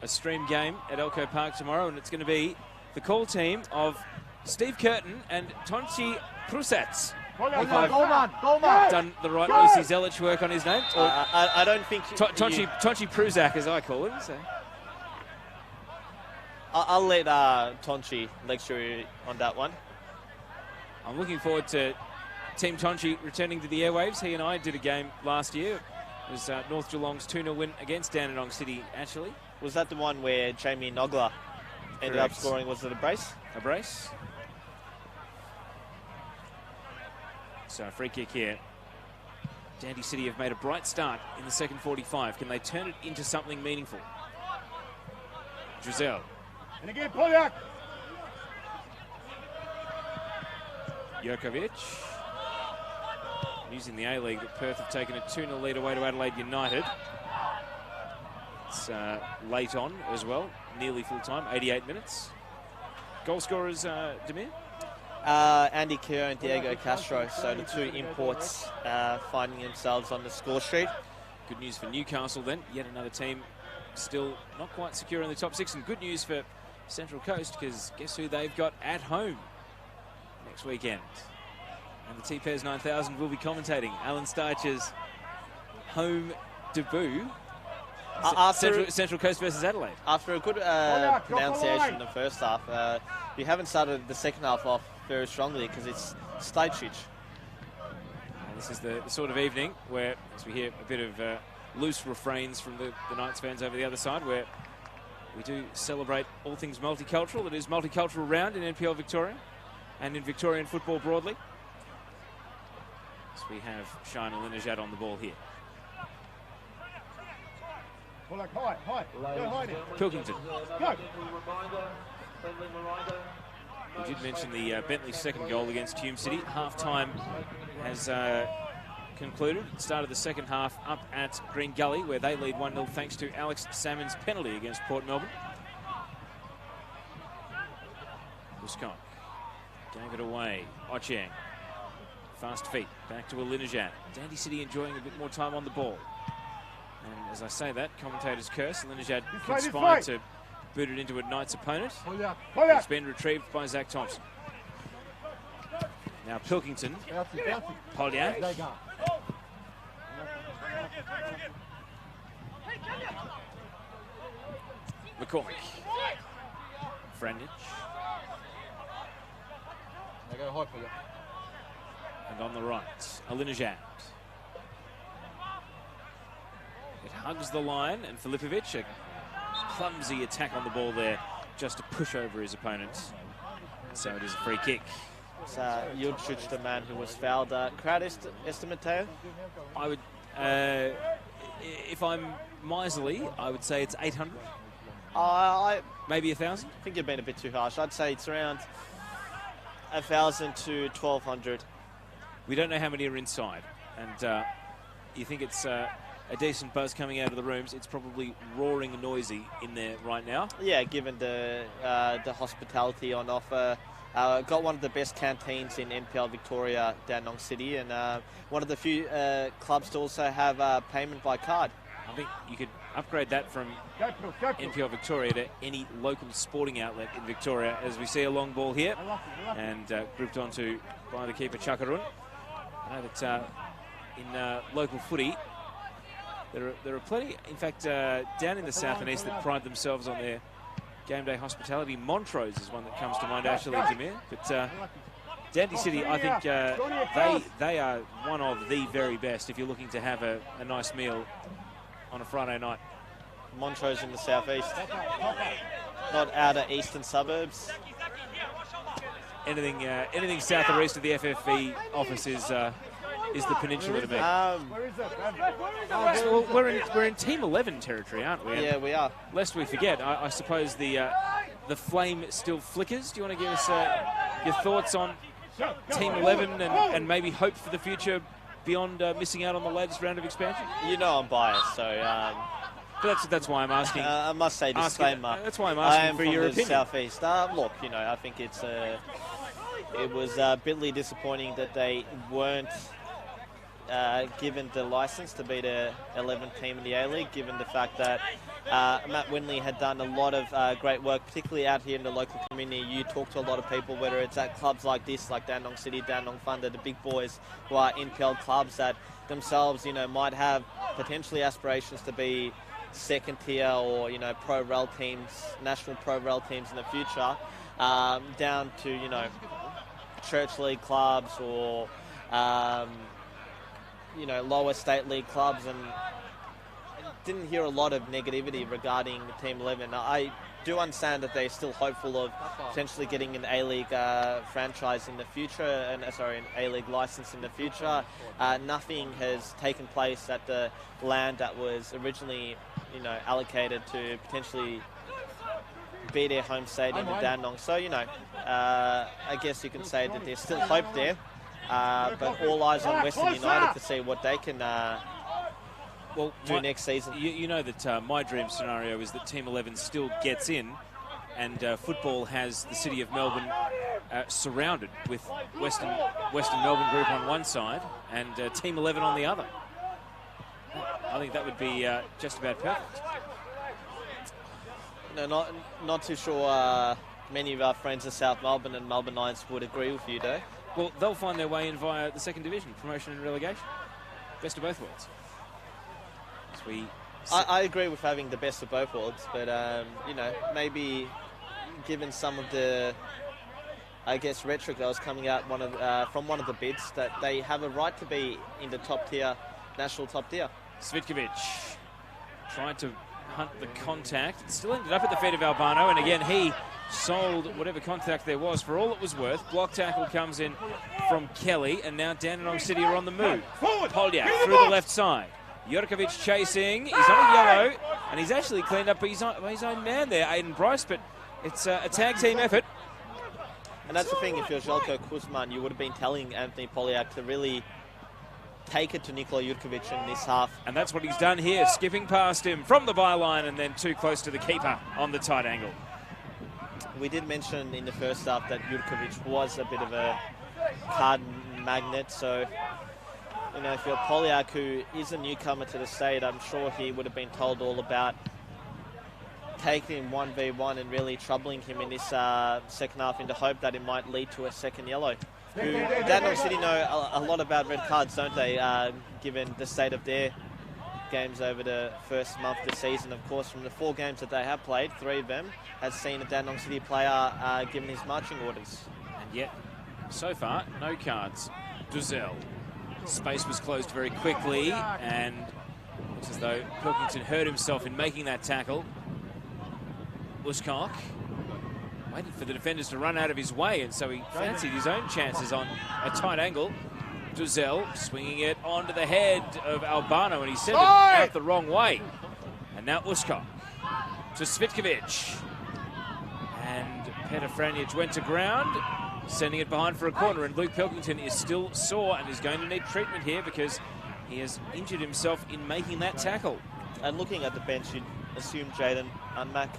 a stream game at Elko Park tomorrow, and it's going to be the call team of Steve Curtin and Tonchi Prusats. If I've done the right Lucy Zelich work on his name. I don't think... Tonchi Pruzak, as I call him. So. I'll let Tonchi lecture you on that one. I'm looking forward to Team Tonchi returning to the airwaves. He and I did a game last year. It was North Geelong's 2-0 win against Dandenong City, actually. Was that the one where Jamie Nogler ended up scoring? Was it a brace? A brace. So a free kick here. Dandy City have made a bright start in the second 45. Can they turn it into something meaningful? Drizel. And again, Polyak. Jurkovic. Using the A-League that Perth have taken a 2-0 lead away to Adelaide United. It's late on as well, nearly full time, 88 minutes. Goal scorers, Demir? Andy Keogh and Diego Castro, so the two imports finding themselves on the score sheet. Good news for Newcastle then, yet another team still not quite secure in the top 6, and good news for Central Coast, because guess who they've got at home next weekend? And the T-Pairs 9000 will be commentating Alan Starcher's home debut. Central Coast versus Adelaide. After a good pronunciation in the first half, you haven't started the second half off very strongly because it's Stajcic. This is the sort of evening where, as we hear a bit of loose refrains from the Knights fans over the other side, where we do celebrate all things multicultural. It is multicultural round in NPL Victoria and in Victorian football broadly. So we have Shine Alinejad on the ball here. Polyak, high. Go high now. Pilkington. Go. We did mention the Bentley's second goal against Hume City. Half-time has concluded. Started the second half up at Green Gully, where they lead 1-0 thanks to Alex Salmon's penalty against Port Melbourne. Buscock gave it away. Ochieng. Fast feet. Back to Alinejad. Dandy City enjoying a bit more time on the ball. And as I say that, commentators curse. Alinejad conspired to boot it into a Knights opponent. It's been retrieved by Zach Thompson. Now Pilkington. Polyak. McCormick. Frandich. They go high for you. And on the right, Alinejad. It hugs the line, and Filipovic, a clumsy attack on the ball there, just to push over his opponent. So it is a free kick. It's Jurcic, the man who was fouled. Crowd estimate, Teo? I would, if I'm miserly, I would say it's 800. Maybe 1,000. I think you've been a bit too harsh. I'd say it's around 1,000 to 1,200. We don't know how many are inside, and you think it's a decent buzz coming out of the rooms. It's probably roaring and noisy in there right now. Yeah, given the hospitality on offer. Got one of the best canteens in NPL Victoria, Dandenong City, and one of the few clubs to also have payment by card. I think you could upgrade that from NPL Victoria to any local sporting outlet in Victoria, as we see a long ball here, and grouped onto by the keeper Chakarun. I know that in local footy, there are plenty, in fact, down in the south and east that pride themselves on their game day hospitality. Montrose is one that comes to mind, actually, Jameer. But Dandy City, I think they are one of the very best if you're looking to have a nice meal on a Friday night. Montrose in the southeast, not outer eastern suburbs. Anything south or east of the FFV office is the peninsula to me. Well, we're in Team 11 territory, aren't we? Yeah, we are. Lest we forget, I suppose the flame still flickers. Do you want to give us your thoughts on Team 11 and maybe hope for the future beyond missing out on the latest round of expansion? You know I'm biased, so... but that's why I'm asking. I must say disclaimer. That's why I'm asking for your opinion. Southeast. Look, you know, I think it was bitterly disappointing that they weren't given the license to be the 11th team in the A-League, given the fact that Matt Winley had done a lot of great work, particularly out here in the local community. You talk to a lot of people, whether it's at clubs like this, like Dandenong City, Dandenong Thunder, the big boys who are NPL clubs that themselves, you know, might have potentially aspirations to be second tier or, you know, pro-rel teams, national pro-rel teams in the future, down to, you know, church league clubs or, you know, lower state league clubs. And didn't hear a lot of negativity regarding Team 11. I do understand that they're still hopeful of potentially getting an A-League franchise in the future, and an A-League license in the future. Nothing has taken place at the land that was originally, allocated to potentially be their home stadium in Dandenong. So, I guess you can say that there's still hope there, but all eyes on Western United to see what they can do next season. You know that my dream scenario is that Team 11 still gets in, and football has the city of Melbourne surrounded with Western Melbourne Group on one side and Team 11 on the other. I think that would be just about perfect. No, not too sure many of our friends in South Melbourne and Melbourneites would agree with you, though. Well, they'll find their way in via the second division, promotion and relegation. Best of both worlds. I agree with having the best of both worlds, but, maybe given some of the, rhetoric that was coming out from one of the bids, that they have a right to be in the top tier, national top tier. Svitkovic tried to hunt the contact. It still ended up at the feet of Albano, and again, he sold whatever contact there was for all it was worth. Block tackle comes in from Kelly, and now Dandenong City are on the move. Polyak through the left side. Jurkovic chasing, he's on a yellow, and he's actually cleaned up his own man there, Aiden Bryce, but it's a tag team effort. And that's the thing, if you're Željko Kuzman, you would have been telling Anthony Polyak to really take it to Nikola Jurkovic in this half. And that's what he's done here, skipping past him from the byline and then too close to the keeper on the tight angle. We did mention in the first half that Jurkovic was a bit of a card magnet, so if you're Polyak, who is a newcomer to the state, I'm sure he would have been told all about taking him 1v1 and really troubling him in this second half in the hope that it might lead to a second yellow. Dandenong City know a lot about red cards, don't they, given the state of their games over the first month of the season. Of course, from the 4 games that they have played, 3 of them has seen a Dandenong City player given his marching orders. And yet, so far, no cards. Duzel. Space was closed very quickly, and looks as though Pilkington hurt himself in making that tackle. Uskok waited for the defenders to run out of his way, and so he fancied his own chances on a tight angle. Duzel swinging it onto the head of Albano, and he sent it out the wrong way. And now Uskok to Svitkovic. And Petar Franjic went to ground, sending it behind for a corner, and Luke Pilkington is still sore and is going to need treatment here because he has injured himself in making that tackle. And looking at the bench, you'd assume Jaden Unmack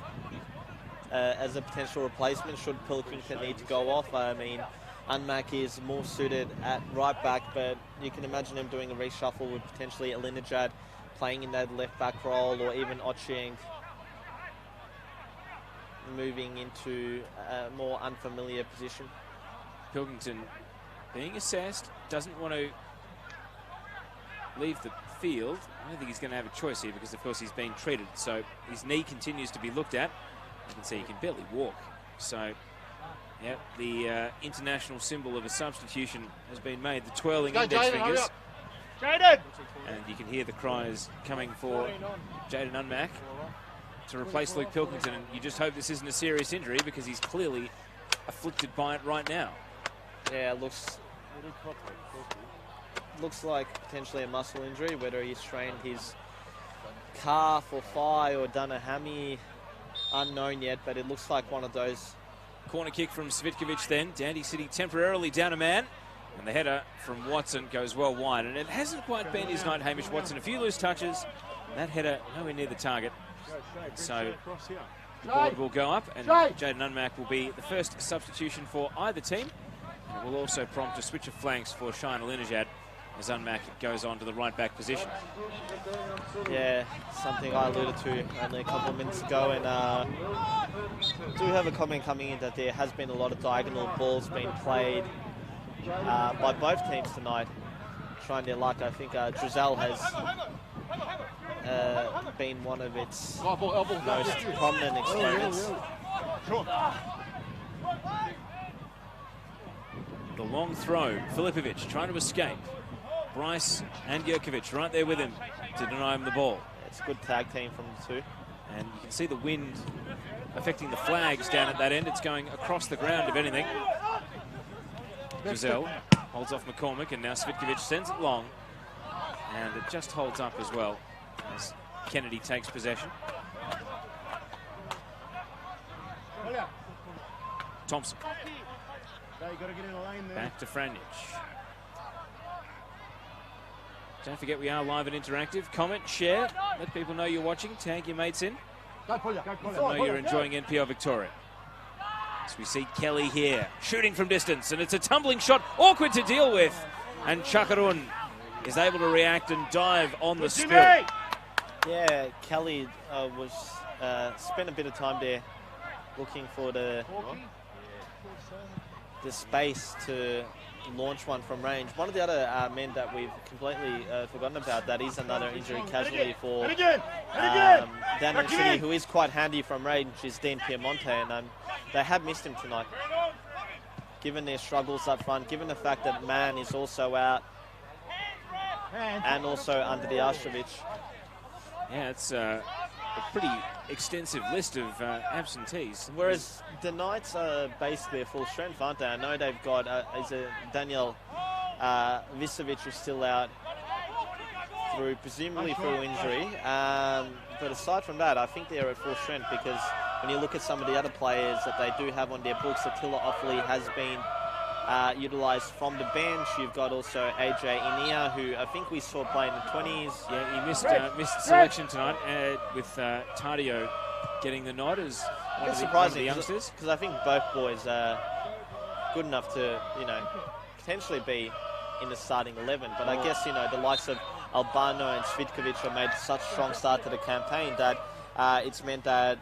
as a potential replacement should Pilkington need to go off. I mean, Unmack is more suited at right back, but you can imagine him doing a reshuffle with potentially Alinejad playing in that left back role, or even Ochieng moving into a more unfamiliar position. Pilkington being assessed, doesn't want to leave the field. I don't think he's going to have a choice here because, of course, he's being treated. So his knee continues to be looked at. You can see he can barely walk. So, yeah, the international symbol of a substitution has been made. The twirling index fingers. Jaden! And you can hear the cries coming for Jaden Unmack to replace Luke Pilkington. And you just hope this isn't a serious injury because he's clearly afflicted by it right now. Yeah, it looks like potentially a muscle injury, whether he's strained his calf or thigh or done a hammy, unknown yet, but it looks like one of those. Corner kick from Svitkovic then. Dandy City temporarily down a man. And the header from Watson goes well wide. And it hasn't quite been his night, Hamish Watson. A few loose touches. That header nowhere near the target. So the board will go up, and Jaden Unmack will be the first substitution for either team. And it will also prompt a switch of flanks for Shine Alinejad as Unmack goes on to the right back position. Yeah, something I alluded to only a couple of minutes ago, and do have a comment coming in that there has been a lot of diagonal balls being played by both teams tonight, trying their luck. I think Drizel has been one of its most prominent exponents. The long throw, Filipovic trying to escape. Bryce and Jurkovic right there with him to deny him the ball. It's a good tag team from the two. And you can see the wind affecting the flags down at that end. It's going across the ground, if anything. Giselle holds off McCormick, and now Svitkovic sends it long. And it just holds up as well as Kennedy takes possession. Thompson. Back to Franjic. Don't forget we are live and interactive. Comment, share, let people know you're watching. Tag your mates in. Let them know you're enjoying NPL Victoria. So we see Kelly here, shooting from distance, and it's a tumbling shot, awkward to deal with. And Chakarun is able to react and dive on the spill. Yeah, Kelly spent a bit of time there looking for the space to launch one from range. One of the other men that we've completely forgotten about, that is another injury casualty for Dandenong City, who is quite handy from range, is Dean Piemonte, and they have missed him tonight. Given their struggles up front, given the fact that Mann is also out, and also under the Astrovich. Yeah, it's a pretty extensive list of absentees. Whereas the Knights are basically a full strength, aren't they? I know they've got Daniel Visovic who's still out presumably through injury. But aside from that, I think they're at full strength, because when you look at some of the other players that they do have on their books, Attila Offley has been utilised from the bench. You've got also AJ Inia, who I think we saw play in the 20s. Yeah, he missed selection tonight with Tardio getting the nod as one of the youngsters. Because I think both boys are good enough to, potentially be in the starting 11. But I guess, the likes of Albano and Svitkovic have made such a strong start to the campaign that it's meant that,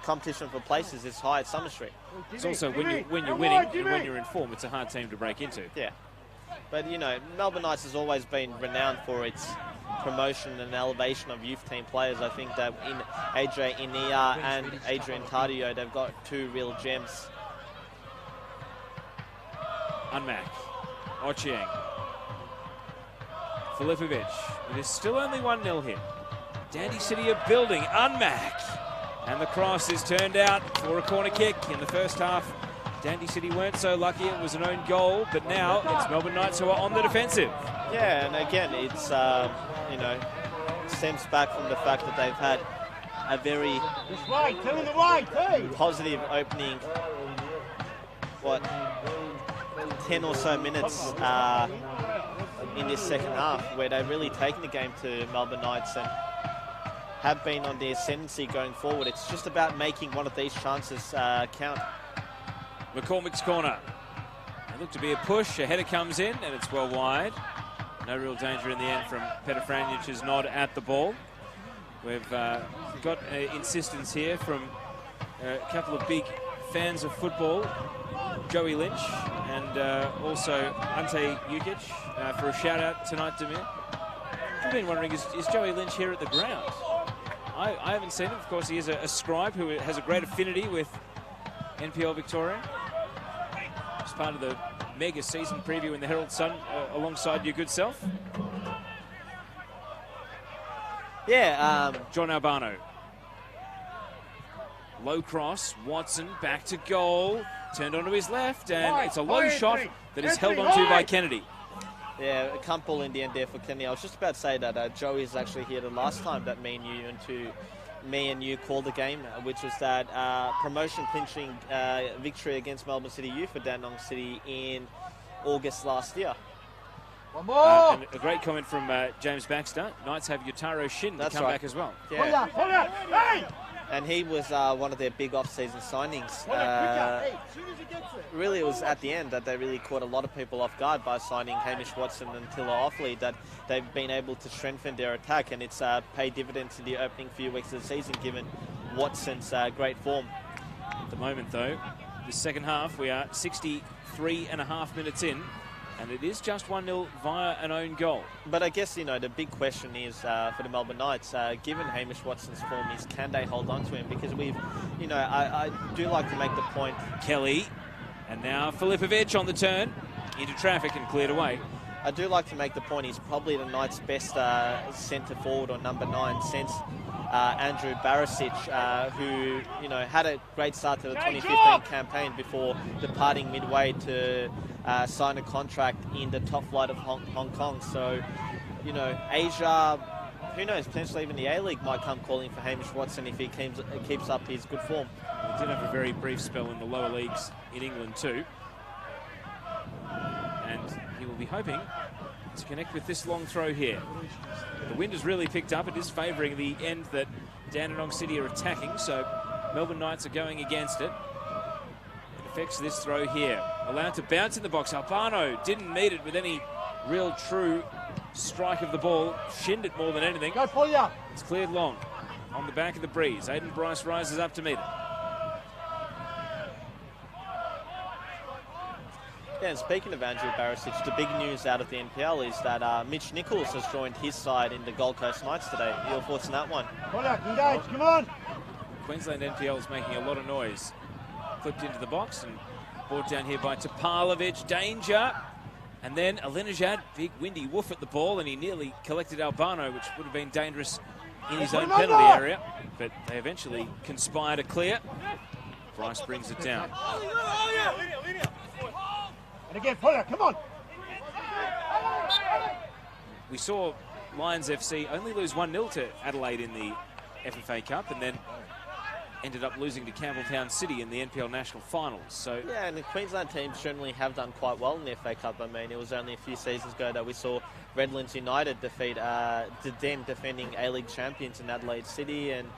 competition for places is high at Summer Street. It's also when you're winning and when you're in form, it's a hard team to break into. Yeah. But, Melbourne Knights has always been renowned for its promotion and elevation of youth team players. I think that in AJ Inia and Adrian Tardio, they've got two real gems. Unmac, Ochieng, Filipovic. It is still only 1-0 here. Dandy City are building. Unmac. And the cross is turned out for a corner kick in the first half. Dandy City weren't so lucky. It was an own goal, but now it's Melbourne Knights who are on the defensive. Yeah, and again, it's, stems back from the fact that they've had a very positive opening, 10 or so minutes in this second half, where they've really taken the game to Melbourne Knights and have been on the ascendancy going forward. It's just about making one of these chances count. McCormick's corner. It looked to be a push. A header comes in, and it's well wide. No real danger in the end from Petar Franjic's nod at the ball. We've got insistence here from a couple of big fans of football, Joey Lynch and also Ante Jukic, for a shout-out tonight, Demir. I've been wondering, is Joey Lynch here at the ground? I haven't seen him. Of course, he is a scribe who has a great affinity with NPL Victoria. It's part of the mega season preview in the Herald Sun alongside your good self. Yeah. John Albano. Low cross. Watson back to goal. Turned onto his left, and it's a low shot that is held onto by Kennedy. Yeah, a can't ball in the end there for Kennedy. I was just about to say that Joey is actually here the last time that me and you called the game, which was that promotion clinching victory against Melbourne City Youth for Dandenong City in August last year. One more! And a great comment from James Baxter. Knights have Yutaro Shin to come back as well. Yeah. Hold up. Hey! And he was one of their big off-season signings. Really, it was at the end that they really caught a lot of people off guard by signing Hamish Watson and Tilla Offley, that they've been able to strengthen their attack, and it's paid dividends in the opening few weeks of the season, given Watson's great form. At the moment, though, the second half, we are 63.5 minutes in, and it is just 1-0 via an own goal. But I guess, the big question is for the Melbourne Knights, given Hamish Watson's form, is can they hold on to him? Because we've, I do like to make the point. Kelly, and now Filipovic on the turn, into traffic and cleared away. I do like to make the point he's probably the Knights' best centre forward or number 9 since Andrew Barisic, who had a great start to the 2015 campaign before departing midway to sign a contract in the top flight of Hong Kong. So, Asia, who knows, potentially even the A-League might come calling for Hamish Watson if he keeps up his good form. He did have a very brief spell in the lower leagues in England too. And he will be hoping to connect with this long throw here. The wind has really picked up. It is favouring the end that Dandenong City are attacking, so Melbourne Knights are going against it. It affects this throw here. Allowed to bounce in the box. Albano didn't meet it with any real true strike of the ball. Shinned it more than anything. Go for ya. It's cleared long on the back of the breeze. Aiden Bryce rises up to meet it. Yeah, and speaking of Andrew Barisic, the big news out of the NPL is that Mitch Nichols has joined his side in the Gold Coast Knights today. Your thoughts on that one? Engage, come on. Queensland NPL is making a lot of noise. Flipped into the box and brought down here by Topalovic. Danger. And then Alinejad, big windy woof at the ball, and he nearly collected Albano, which would have been dangerous in his own penalty area. But they eventually conspire to clear. Bryce brings it down. And again, Poya, come on. We saw Lions FC only lose 1-0 to Adelaide in the FFA Cup, and then ended up losing to Campbelltown City in the NPL National Finals. So yeah, and the Queensland teams generally have done quite well in the FA Cup. I mean, it was only a few seasons ago that we saw Redlands United defeat the then defending A-League champions in Adelaide City, and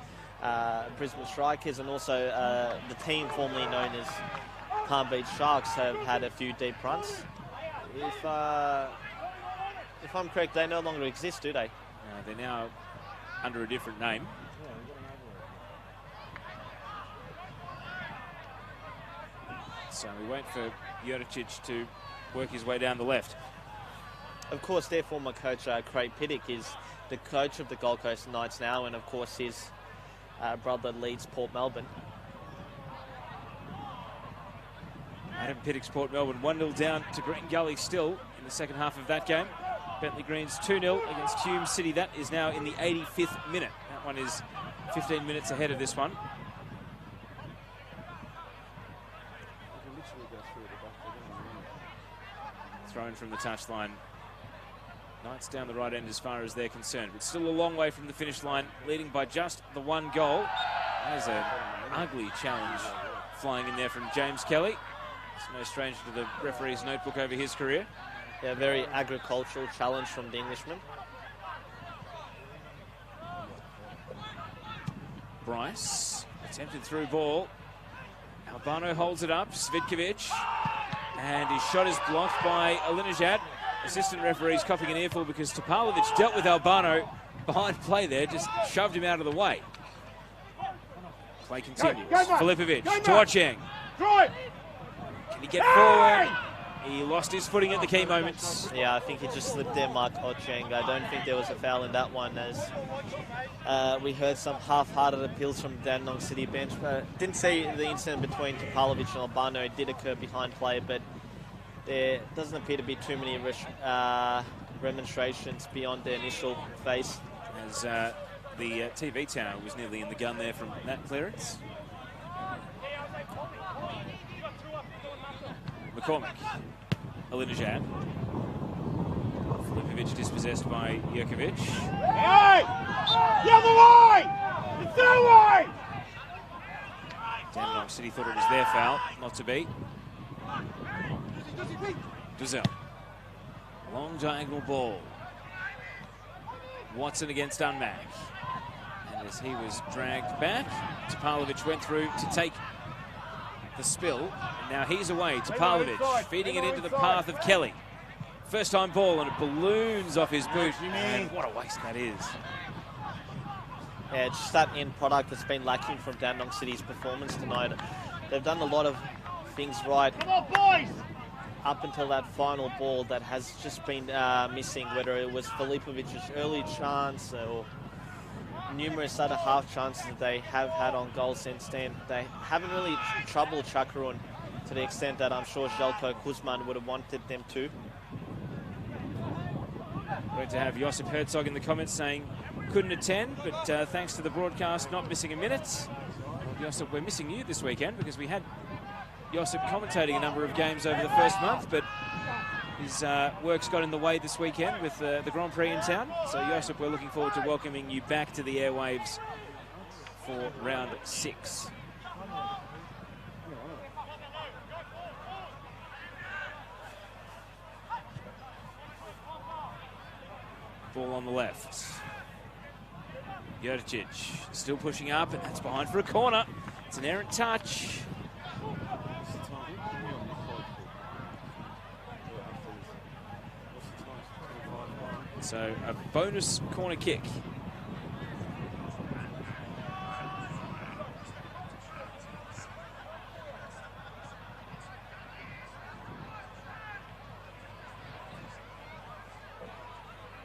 Brisbane Strikers, and also the team formerly known as Palm Beach Sharks have had a few deep runs. If I'm correct, they no longer exist, do they? they're now under a different name. So we wait for Juricic to work his way down the left. Of course, their former coach, Craig Pittick, is the coach of the Gold Coast Knights now, and of course his brother leads Port Melbourne. Adam Pittick's Port Melbourne 1-0 down to Green Gully still in the second half of that game. Bentley Greens 2-0 against Hume City. That is now in the 85th minute. That one is 15 minutes ahead of this one. Thrown from the touchline. Knights down the right end as far as they're concerned, but still a long way from the finish line, leading by just the 1 goal. There's an ugly challenge flying in there from James Kelly. It's no stranger to the referee's notebook over his career. Yeah, very agricultural challenge from the Englishman. Bryce, attempted through ball. Albano holds it up, Svidkovic, and his shot is blocked by Alinejad. Assistant referee's copping an earful because Topalovic dealt with Albano behind play there, just shoved him out of the way. Play continues. Filipovic to Ochieng. Can he get forward? He lost his footing at the key moments. Yeah, I think he just slipped there, Mark Ochieng. I don't think there was a foul in that one, as we heard some half-hearted appeals from the Dandenong City bench. Didn't see the incident between Topalovic and Albano. It did occur behind play, but there doesn't appear to be too many remonstrations beyond the initial phase. As the TV tower was nearly in the gun there from that clearance. McCormick, Alinejad. Filipovic dispossessed by Jurkovic. Hey! The other way! It's their way! Dandenong City thought it was their foul, not to be. Duzel. Long diagonal ball. Watson against Dunmac. And as he was dragged back, Topalovic went through to take the spill. And now he's away. Topalovic feeding it into the path of Kelly. First time ball, and it balloons off his boot. And what a waste that is. Yeah, just that end product that's been lacking from Dandenong City's performance tonight. They've done a lot of things right. Come on, boys! Up until that final ball that has just been missing, whether it was Filipovic's early chance or numerous other half chances that they have had on goal since then. They haven't really troubled Chakarun to the extent that I'm sure Željko Kuzman would have wanted them to. Great to have Josip Herzog in the comments saying couldn't attend, but thanks to the broadcast not missing a minute. Josip, we're missing you this weekend because we had Josip commentating a number of games over the first month, but his work's got in the way this weekend with the Grand Prix in town. So, Josip, we're looking forward to welcoming you back to the airwaves for round 6. Ball on the left. Jurcic still pushing up, and that's behind for a corner. It's an errant touch. So a bonus corner kick.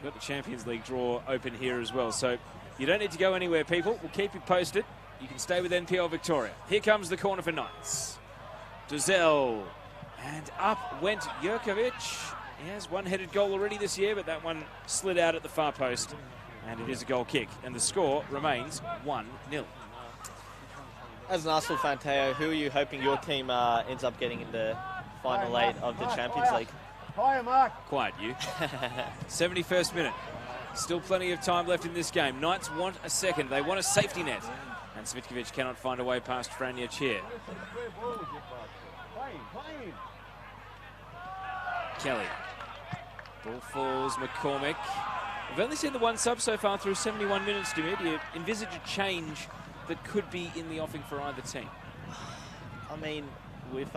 Got the Champions League draw open here as well. So you don't need to go anywhere, people. We'll keep you posted. You can stay with NPL Victoria. Here comes the corner for Knights. Duzel. And up went Jurkovic. He has one-headed goal already this year, but that one slid out at the far post. And it is a goal kick. And the score remains 1-0. As an Arsenal fan, Teo, who are you hoping your team ends up getting in the final 8 of the Champions League? Fire, Mark. Quiet, you. 71st minute. Still plenty of time left in this game. Knights want a second. They want a safety net. And Svitkovic cannot find a way past Franja Chair. Kelly. Ball falls, McCormick. We've only seen the one sub so far through 71 minutes, Dimir. Do you envisage a change that could be in the offing for either team? I mean, with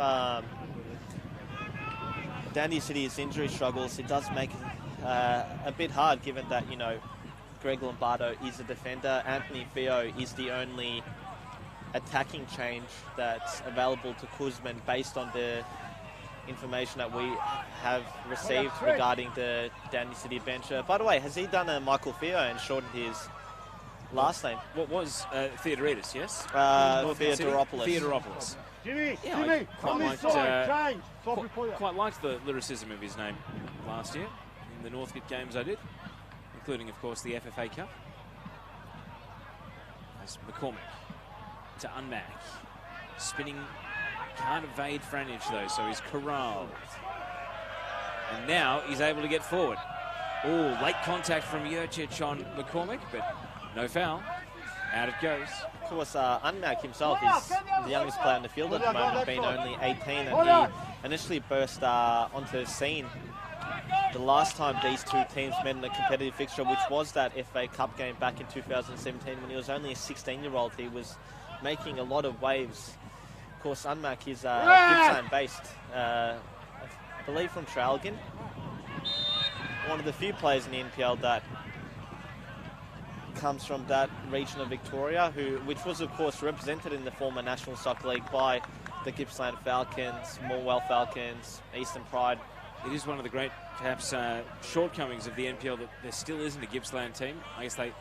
Dandy City's injury struggles, it does make it a bit hard, given that, you know, Greg Lombardo is a defender. Anthony Fio is the only attacking change that's available to Kuzman based on the information that we have received regarding the Dandy City bench. By the way, has he done a Michael Fio and shortened his last name? What was Theodoridis, yes? Theodoropoulos. Theodoropoulos. Jimmy, Yeah, Jimmy, I quite on this liked, side, change. quite liked the lyricism of his name last year in the Northcote games I did, including, of course, the FFA Cup. As McCormick to Unmac. Spinning, can't evade Franic, though, so he's corralled. And now he's able to get forward. Oh, late contact from Jurcic on McCormick, but no foul. Out it goes. Of course, Unmac himself is the youngest player in the field at the moment, being only 18, and he initially burst onto the scene the last time these two teams met in a competitive fixture, which was that FA Cup game back in 2017 when he was only a 16-year-old. He was making a lot of waves. Of course, Unmac is Gippsland-based, I believe from Traralgon. One of the few players in the NPL that comes from that region of Victoria, which was, of course, represented in the former National Soccer League by the Gippsland Falcons, Morwell Falcons, Eastern Pride. It is one of the great, perhaps, shortcomings of the NPL that there still isn't a Gippsland team. I guess they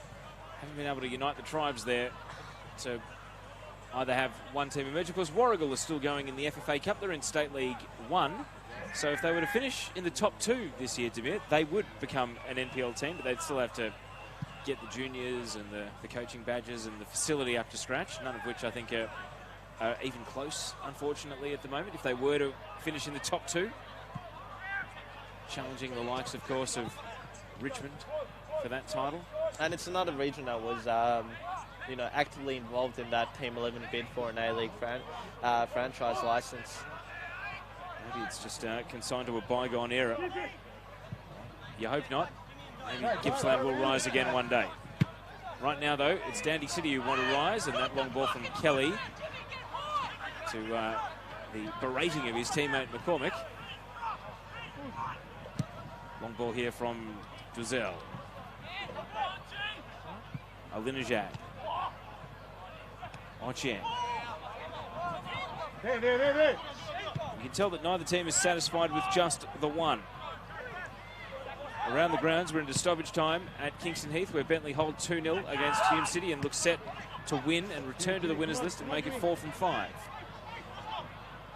haven't been able to unite the tribes there to either have one team emerge. Of course, Warragul is still going in the FFA Cup. They're in State League 1. So if they were to finish in the top 2 this year, Demir, they would become an NPL team, but they'd still have to get the juniors and the coaching badges and the facility up to scratch, none of which I think are even close, unfortunately, at the moment. If they were to finish in the top 2, challenging the likes, of course, of Richmond for that title. And it's another region that was, you know, actively involved in that Team 11 bid for an A-League franchise license. Maybe it's just consigned to a bygone era. You hope not. Maybe Gippsland will rise again one day. Right now, though, it's Dandy City who want to rise, and that long ball from Kelly to the berating of his teammate McCormick. Long ball here from Duzel. Alinejad. Ochieng. There. You can tell that neither team is satisfied with just the one. Around the grounds, we're into stoppage time at Kingston Heath, where Bentley hold 2-0 against Hume City and look set to win and return to the winners list and make it 4 from 5.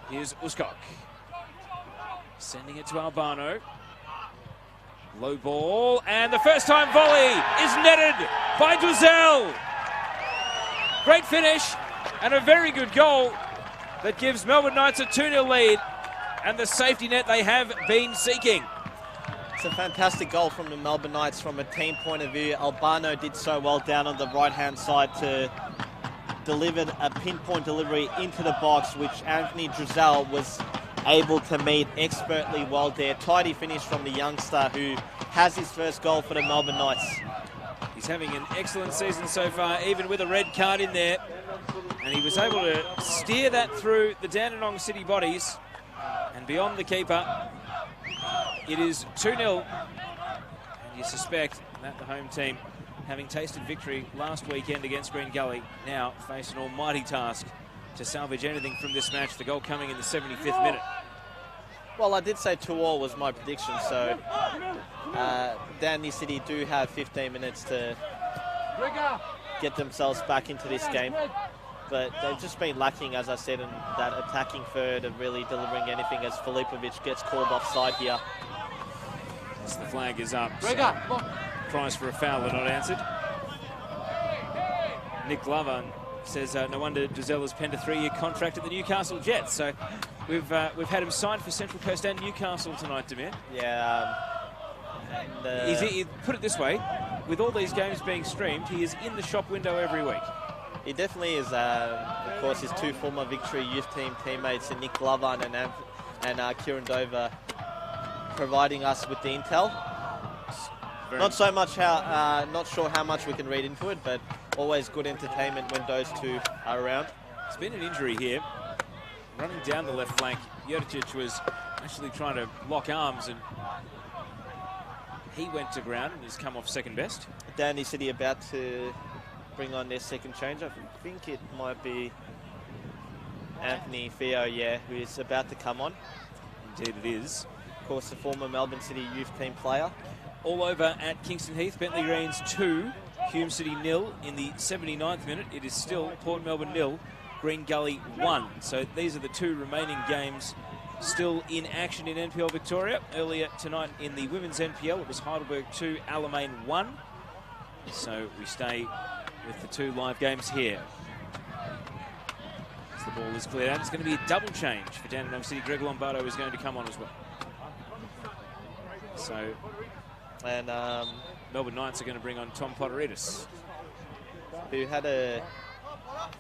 Here's Uskok. Sending it to Albano. Low ball, and the first time volley is netted by Duzel. Great finish and a very good goal that gives Melbourne Knights a 2-0 lead and the safety net they have been seeking. It's a fantastic goal from the Melbourne Knights from a team point of view. Albano did so well down on the right-hand side to deliver a pinpoint delivery into the box, which Anthony Drizel was able to meet expertly well there. Tidy finish from the youngster who has his first goal for the Melbourne Knights. He's having an excellent season so far, even with a red card in there. And he was able to steer that through the Dandenong City bodies and beyond the keeper. It is 2-0. And you suspect that the home team, having tasted victory last weekend against Green Gully, now face an almighty task to salvage anything from this match. The goal coming in the 75th minute. Well, I did say 2-2 was my prediction, so Dandenong City do have 15 minutes to get themselves back into this game. But they've just been lacking, as I said, in that attacking third of really delivering anything as Filipovic gets called offside here. As the flag is up, so cries for a foul are not answered. Nick Glover says no wonder Duzel has penned a 3-year contract at the Newcastle Jets. So we've had him signed for Central Coast and Newcastle tonight, Demir. Yeah. Put it this way, with all these games being streamed, he is in the shop window every week. He definitely is. Of course, his two former Victory youth team teammates, Nick Glover and Kieran Dover, providing us with the intel. Not so much not sure how much we can read into it, but always good entertainment when those two are around. It's been an injury here. Running down the left flank, Juricic was actually trying to lock arms and he went to ground and has come off second best. Dandenong City about to bring on their second change. I think it might be Anthony Theo, who is about to come on. Indeed it is. Of course, the former Melbourne City youth team player. All over at Kingston Heath, Bentley Greens 2, Hume City 0 in the 79th minute. It is still Port Melbourne 0, Green Gully 1. So these are the two remaining games still in action in NPL Victoria. Earlier tonight in the women's NPL, it was Heidelberg 2, Alamein 1. So we stay with the two live games here. As the ball is cleared out, it's going to be a double change for Dandenong City. Greg Lombardo is going to come on as well. So, and Melbourne Knights are going to bring on Tom Potteridis, who had a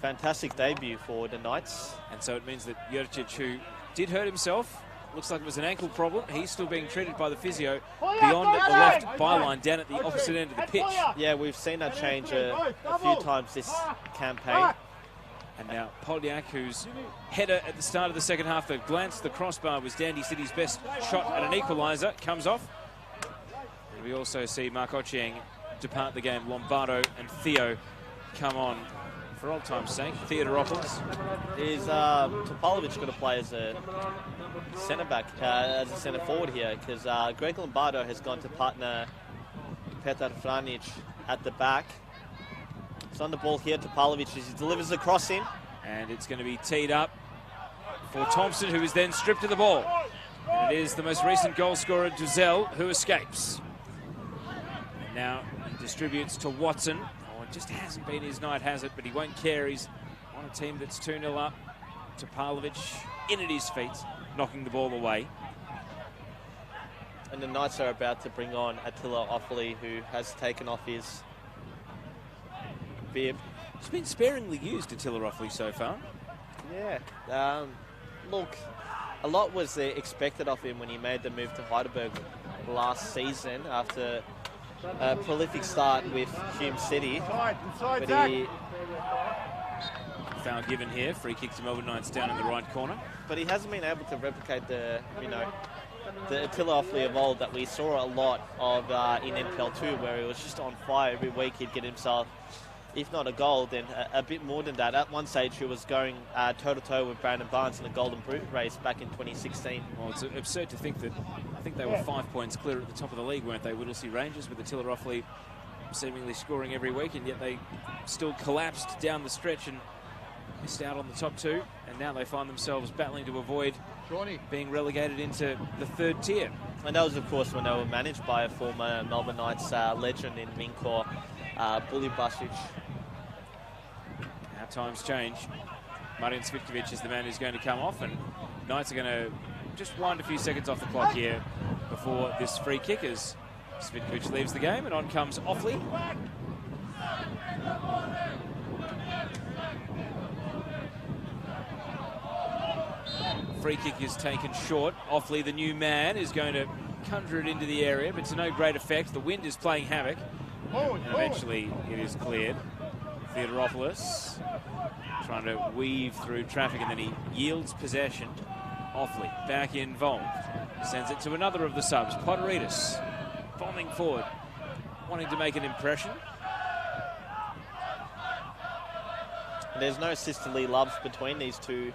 fantastic debut for the Knights. And so it means that Juricic, who did hurt himself, looks like it was an ankle problem. He's still being treated by the physio beyond the left byline down at the opposite end of the pitch. Yeah, we've seen that change a few times this campaign. And now Polyak, whose header at the start of the second half that glanced the crossbar was Dandenong City's best shot at an equaliser, comes off. And we also see Mark Ochieng depart the game. Lombardo and Theo come on for old time's sake. Theodoropoulos. Is Topalovic going to play as a centre-back, as a centre-forward here? Because Greg Lombardo has gone to partner Petar Franic at the back. It's on the ball here to Topalovic as he delivers the cross in. And it's going to be teed up for Thompson, who is then stripped of the ball. And it is the most recent goal scorer, Duzel, who escapes. And now he distributes to Watson. Oh, it just hasn't been his night, has it? But he won't care. He's on a team that's 2-0 up. Topalovic in at his feet, knocking the ball away. And the Knights are about to bring on Attila Offley, who has taken off his bib. He's been sparingly used, Attila Offley, so far. Yeah. Look, a lot was expected of him when he made the move to Heidelberg last season after a prolific start with Hume City. But he... Foul given here, free kick to Melbourne Knights down in the right corner. But he hasn't been able to replicate the Attila Offley of old that we saw a lot of in NPL 2, where he was just on fire every week. He'd get himself, if not a goal, then a bit more than that. At one stage, he was going toe-to-toe with Brandon Barnes in the Golden Boot race back in 2016. Well, it's absurd to think that, I think they were 5 points clear at the top of the league, weren't they? Whittlesea Rangers, with Attila Offley seemingly scoring every week, and yet they still collapsed down the stretch and missed out on the top two, and now they find themselves battling to avoid being relegated into the third tier. And that was, of course, when they were managed by a former Melbourne Knights legend in Minkor, Bully Basic. How times change. Martin Cvitkovic is the man who's going to come off, and Knights are going to just wind a few seconds off the clock here before this free kick as Cvitkovic leaves the game, and on comes Offley. Free kick is taken short. Offley, the new man, is going to conjure it into the area, but to no great effect. The wind is playing havoc, and eventually it is cleared. Theodoropoulos trying to weave through traffic, and then he yields possession. Offley back involved. Sends it to another of the subs, Poderitas, bombing forward, wanting to make an impression. There's no sisterly love between these two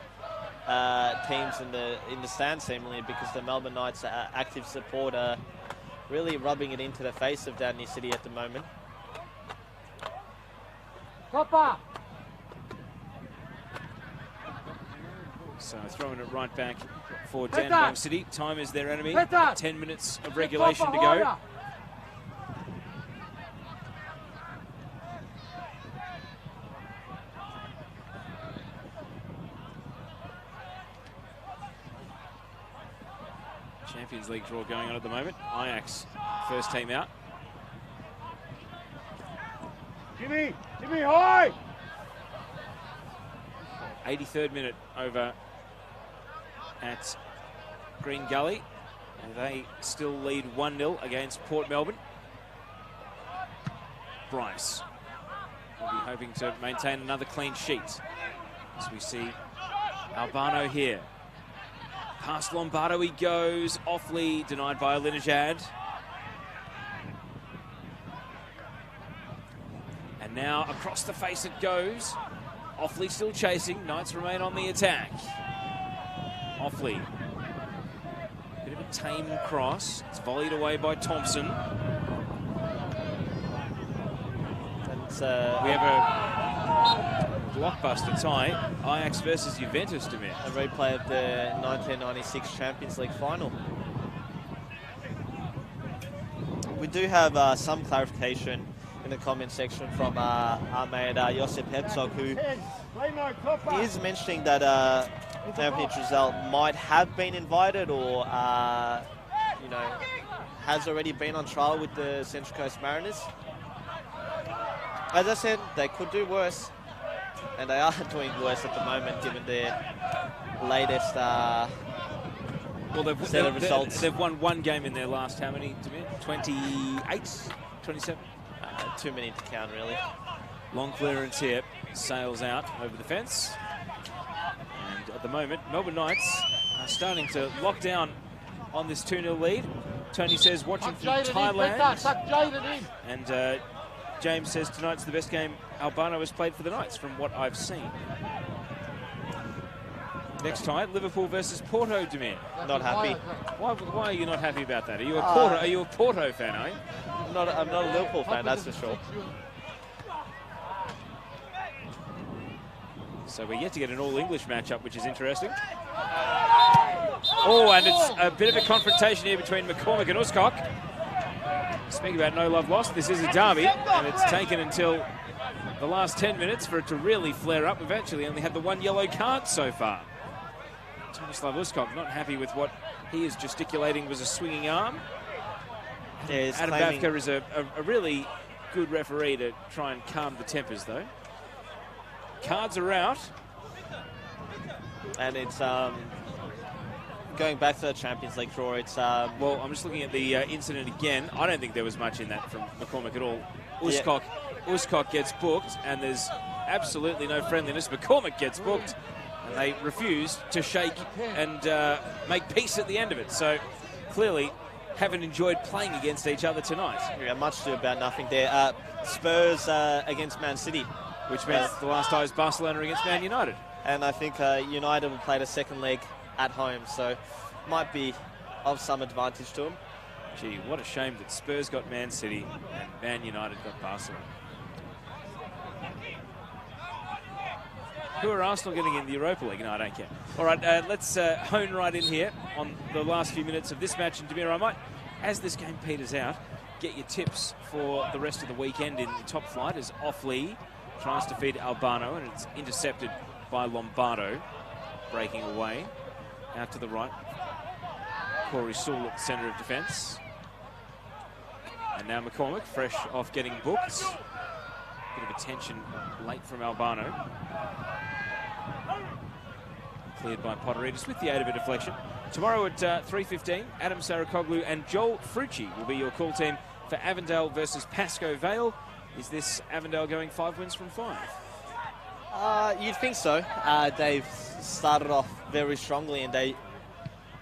teams in the stand, seemingly, because the Melbourne Knights' active support are really rubbing it into the face of Dandenong City at the moment. So throwing it right back for Dandenong City. Time is their enemy. 10 minutes of regulation to go. Champions League draw going on at the moment. Ajax first team out. Jimmy, high! 83rd minute over at Green Gully, and they still lead 1-0 against Port Melbourne. Bryce will be hoping to maintain another clean sheet as we see Albano here. Past Lombardo he goes. Offley denied by Alinejad. And now across the face it goes. Offley still chasing. Knights remain on the attack. Offley. Bit of a tame cross. It's volleyed away by Thompson. And, we have a blockbuster tie. Ajax versus Juventus, Demir. A replay of the 1996 Champions League final. We do have some clarification in the comment section from our mate Josip Herzog, who is mentioning that Anthony Drizel might have been invited, or you know, has already been on trial with the Central Coast Mariners. As I said, they could do worse, and they are doing worse at the moment, given their latest set of results. They've won one game in their last, how many, Demir? 28? 27? Too many to count, really. Long clearance here, sails out over the fence. And at the moment, Melbourne Knights are starting to lock down on this 2-0 lead. Tony says, watching from Thailand. And James says tonight's the best game Albano has played for the Knights, from what I've seen. Next tie, Liverpool versus Porto, Demir. Not happy. Why are you not happy about that? Are you a Porto fan, are you? I'm not a Liverpool fan, that's for sure. So we're yet to get an all-English matchup, which is interesting. Oh, and it's a bit of a confrontation here between McCormick and Uscock. Speaking about no love lost, this is a derby, and it's taken until the last 10 minutes for it to really flare up. We've actually only had the one yellow card so far. Tomislav Uscock not happy with what he is gesticulating was a swinging arm. Yeah, Adam Bafka is a really good referee to try and calm the tempers, though. Cards are out. And it's going back to the Champions League draw. It's well, I'm just looking at the incident again. I don't think there was much in that from McCormick at all. Uscock gets booked, and there's absolutely no friendliness. McCormick gets booked, and they refuse to shake and make peace at the end of it. So clearly haven't enjoyed playing against each other tonight. Yeah, much ado about nothing there. Spurs against Man City. Which means the last tie is Barcelona against Man United. And I think United will play the second leg at home, so might be of some advantage to them. Gee, what a shame that Spurs got Man City and Man United got Barcelona. Who are Arsenal getting in the Europa League? No, I don't care. All right, let's hone right in here on the last few minutes of this match. And Demir, I might, as this game peters out, get your tips for the rest of the weekend in the top flight as Offaly tries to feed Albano, and it's intercepted by Lombardo, breaking away out to the right. Corey Sewell at the centre of defence. And now McCormick, fresh off getting booked. Bit of attention late from Albano. Cleared by Potteridis with the aid of a deflection. Tomorrow at 3:15, Adam Sarakoglu and Joel Frucci will be your call team for Avondale versus Pascoe Vale. Is this Avondale going 5 wins from 5? You'd think so. They've started off very strongly and they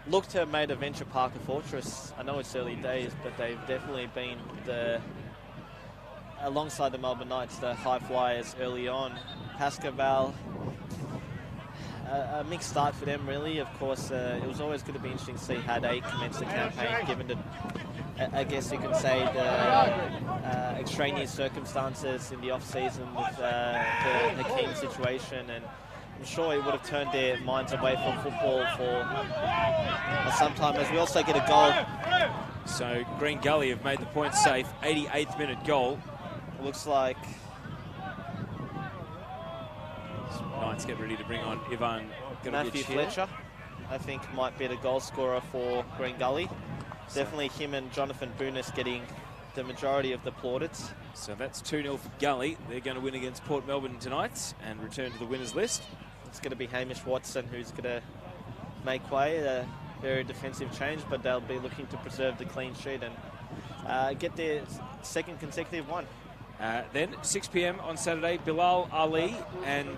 look to have made Adventure Park a fortress. I know it's early days, but they've definitely been alongside the Melbourne Knights, the high flyers early on. Pascoe Vale, a mixed start for them, really. Of course, it was always going to be interesting to see how they commence the campaign, given the, I guess you could say, the extraneous circumstances in the off-season with the Hakeem situation, and I'm sure it would have turned their minds away from football for some time, as we also get a goal. So Green Gully have made the point safe, 88th minute goal. Looks like Knights get ready to bring on Ivan Matthew Fletcher, I think, might be the goal scorer for Green Gully. Definitely him and Jonathan Boonis getting the majority of the plaudits. So that's 2-0 for Gully. They're going to win against Port Melbourne tonight and return to the winners list. It's going to be Hamish Watson who's going to make way. A very defensive change, but they'll be looking to preserve the clean sheet and get their second consecutive one. Then 6 p.m. on Saturday, Bilal Ali and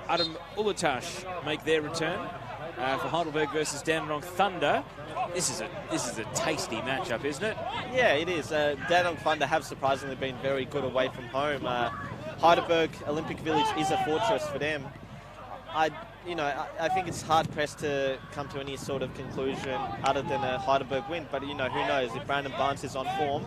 Adam Ulatash make their return for Heidelberg versus Dandenong Thunder. This is a tasty matchup, isn't it? Yeah, it is. Dandenong Thunder have surprisingly been very good away from home. Heidelberg Olympic Village is a fortress for them. I think it's hard pressed to come to any sort of conclusion other than a Heidelberg win. But who knows if Brandon Barnes is on form.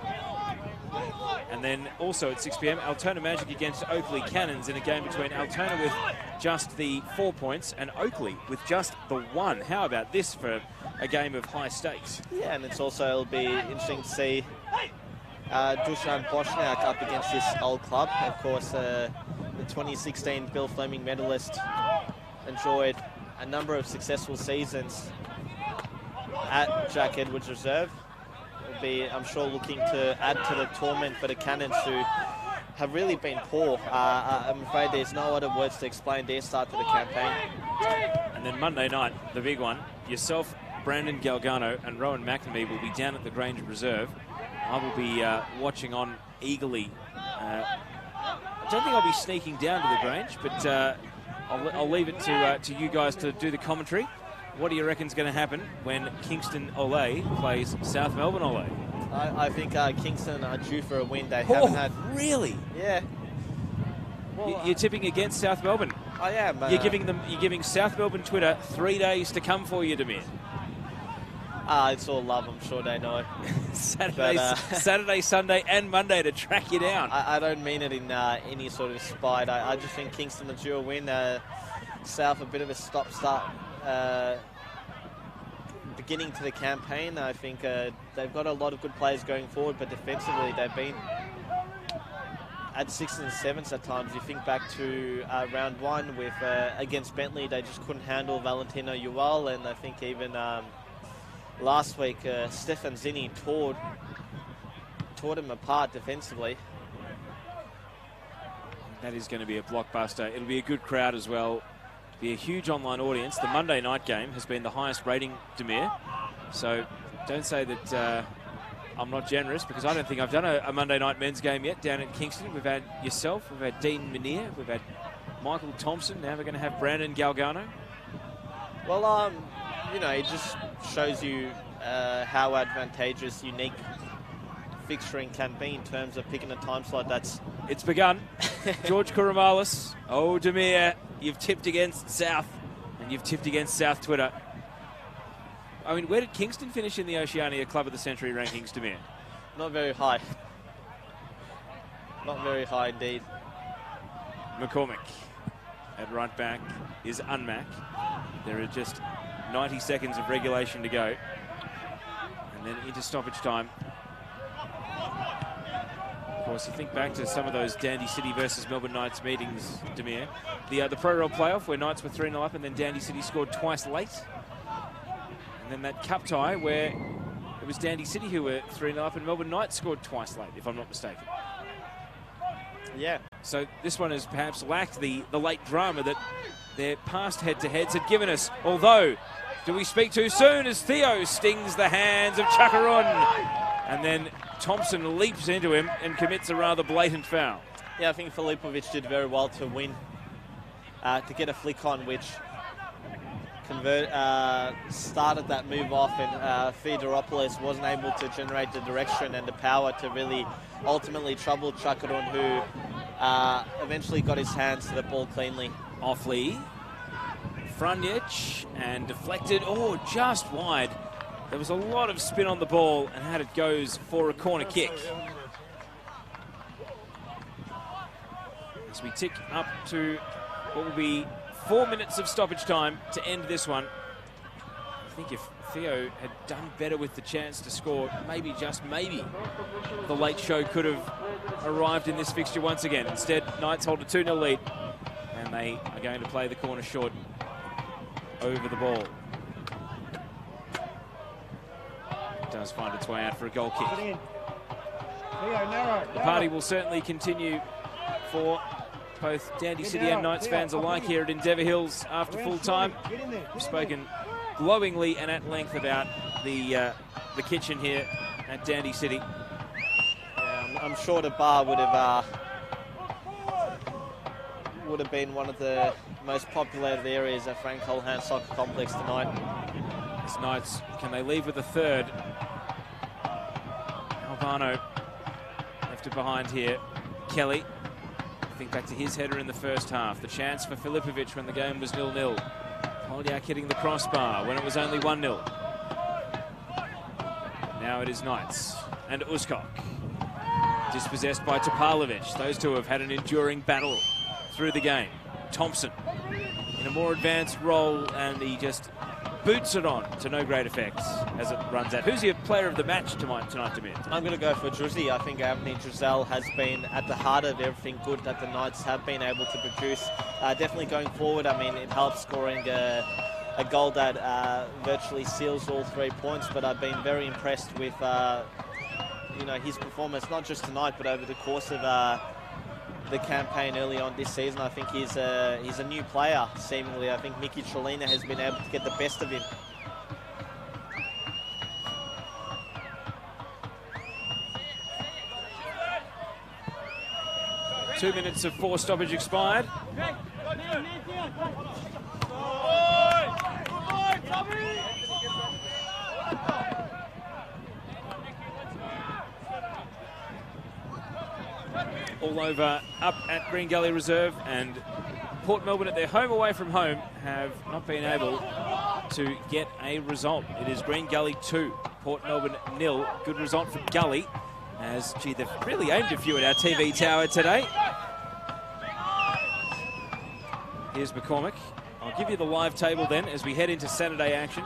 And then also at 6 p.m, Altona Magic against Oakley Cannons in a game between Altona with just the 4 points and Oakley with just the 1. How about this for a game of high stakes? Yeah, and it'll be interesting to see Dusan Boschnak up against this old club. Of course, the 2016 Bill Fleming medalist enjoyed a number of successful seasons at Jack Edwards Reserve. Be, I'm sure, looking to add to the torment for the Cannons, who have really been poor. I'm afraid there's no other words to explain their start to the campaign. And then Monday night, the big one, yourself, Brandon Galgano and Rowan McNamee will be down at the Grange Reserve. I will be watching on eagerly. I don't think I'll be sneaking down to the Grange, but I'll leave it to you guys to do the commentary. What do you reckon is going to happen when Kingston Ole plays South Melbourne Ole? I think Kingston are due for a win. They haven't had... Really? Yeah. Well, you're tipping against South Melbourne. I am. You're giving South Melbourne Twitter 3 days to come for you, Demir. It's all love. I'm sure they know. Saturday, Sunday, and Monday to track you down. I don't mean it in any sort of spite. I just think Kingston are due a win. South a bit of a stop-start beginning to the campaign. I think they've got a lot of good players going forward, but defensively they've been at 6s and 7s at times. You think back to round 1 with against Bentley, they just couldn't handle Valentino Uwal, and I think even last week Stefan Zinni tore him apart defensively. That is going to be a blockbuster. It'll be a good crowd as well. Be a huge online audience. The Monday night game has been the highest rating, Demir. So don't say that I'm not generous, because I don't think I've done a Monday night men's game yet down at Kingston. We've had yourself, we've had Dean Minear, we've had Michael Thompson. Now we're going to have Brandon Galgano. Well, it just shows you how advantageous, unique fixturing can be in terms of picking a time slot that's... It's begun. George Kouramalis. Oh, Demir, you've tipped against South, and you've tipped against South Twitter. I mean, where did Kingston finish in the Oceania Club of the Century rankings, Demir? Not very high. Not very high indeed. McCormick. at right back is Unmac. There are just 90 seconds of regulation to go. And then into stoppage time. Of course, you think back to some of those Dandy City versus Melbourne Knights meetings, Demir. The Pro-Rel playoff where Knights were 3-0 up and then Dandy City scored twice late. And then that cup tie where it was Dandy City who were 3-0 up and Melbourne Knights scored twice late, if I'm not mistaken. Yeah. So this one has perhaps lacked the late drama that their past head-to-heads had given us. Although, do we speak too soon as Theo stings the hands of Chakarun? And then Thompson leaps into him and commits a rather blatant foul. Yeah, I think Filipovic did very well to win, to get a flick on, which started that move off, and Fedoropoulos wasn't able to generate the direction and the power to really ultimately trouble Chakarun, who eventually got his hands to the ball cleanly. Offley, Frundic, and deflected, just wide. There was a lot of spin on the ball, and out it goes for a corner kick. As we tick up to what will be 4 minutes of stoppage time to end this one. I think if Theo had done better with the chance to score, maybe, just maybe, the late show could have arrived in this fixture once again. Instead, Knights hold a 2-0 lead, and they are going to play the corner short over the ball. It does find its way out for a goal kick. The party will certainly continue for both Dandy City and Knights fans alike here at Endeavour Hills after full time. We've spoken glowingly and at length about the kitchen here at Dandy City. Yeah, I'm sure the bar would have been one of the most populated areas at Frank Holhan Soccer Complex tonight. As Knights, can they leave with a third? Albano left it behind here. Kelly, think back to his header in the first half. The chance for Filipovic when the game was 0-0. Polyak hitting the crossbar when it was only 1-0. Now it is Knights and Uskok. Dispossessed by Topalovic. Those two have had an enduring battle through the game. Thompson in a more advanced role, and he just boots it on to no great effect as it runs out. Who's your player of the match tonight, Demir? I'm going to go for Druzzy. I think Anthony Drizel has been at the heart of everything good that the Knights have been able to produce. Definitely going forward, I mean, it helps scoring a goal that virtually seals all 3 points, but I've been very impressed with his performance, not just tonight, but over the course of the campaign early on this season. I think he's a new player, seemingly. I think Mickey Trelina has been able to get the best of him. Two minutes of 4 stoppage expired. All over up at Green Gully Reserve, and Port Melbourne at their home away from home have not been able to get a result. It is Green Gully 2, Port Melbourne 0. Good result for Gully, as, gee, they've really aimed a few at our TV tower today. Here's McCormick. I'll give you the live table then as we head into Saturday action.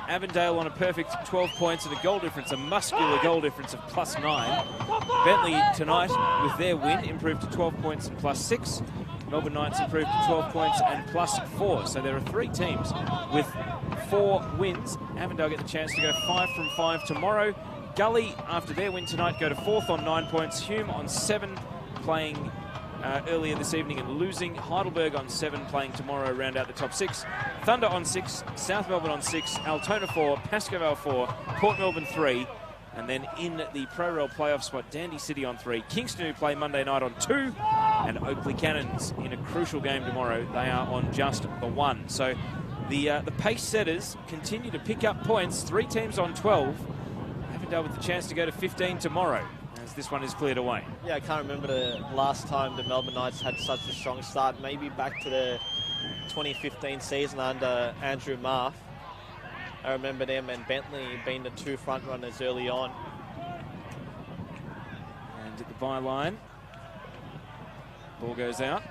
Avondale on a perfect 12 points and a goal difference, a muscular goal difference of +9. Bentley tonight, with their win, improved to 12 points and +6. Melbourne Knights improved to 12 points and +4. So there are 3 teams with 4 wins. Avondale get the chance to go 5 from 5 tomorrow. Gully, after their win tonight, go to 4th on 9 points. Hume on 7, playing earlier this evening and losing. Heidelberg on 7, playing tomorrow, round out the top 6. Thunder on 6, South Melbourne on 6, Altona 4, Pascoe 4, Port Melbourne 3, and then in the Pro-Rel playoff spot, Dandy City on 3, Kingston, who play Monday night, on 2, and Oakley Cannons in a crucial game tomorrow. They are on just the 1. So the pace setters continue to pick up points. 3 teams on 12. Avondale with the chance to go to 15 tomorrow, as this one is cleared away. Yeah, I can't remember the last time the Melbourne Knights had such a strong start. Maybe back to the 2015 season under Andrew Marth. I remember them and Bentley being the 2 front runners early on. And at the byline, ball goes out.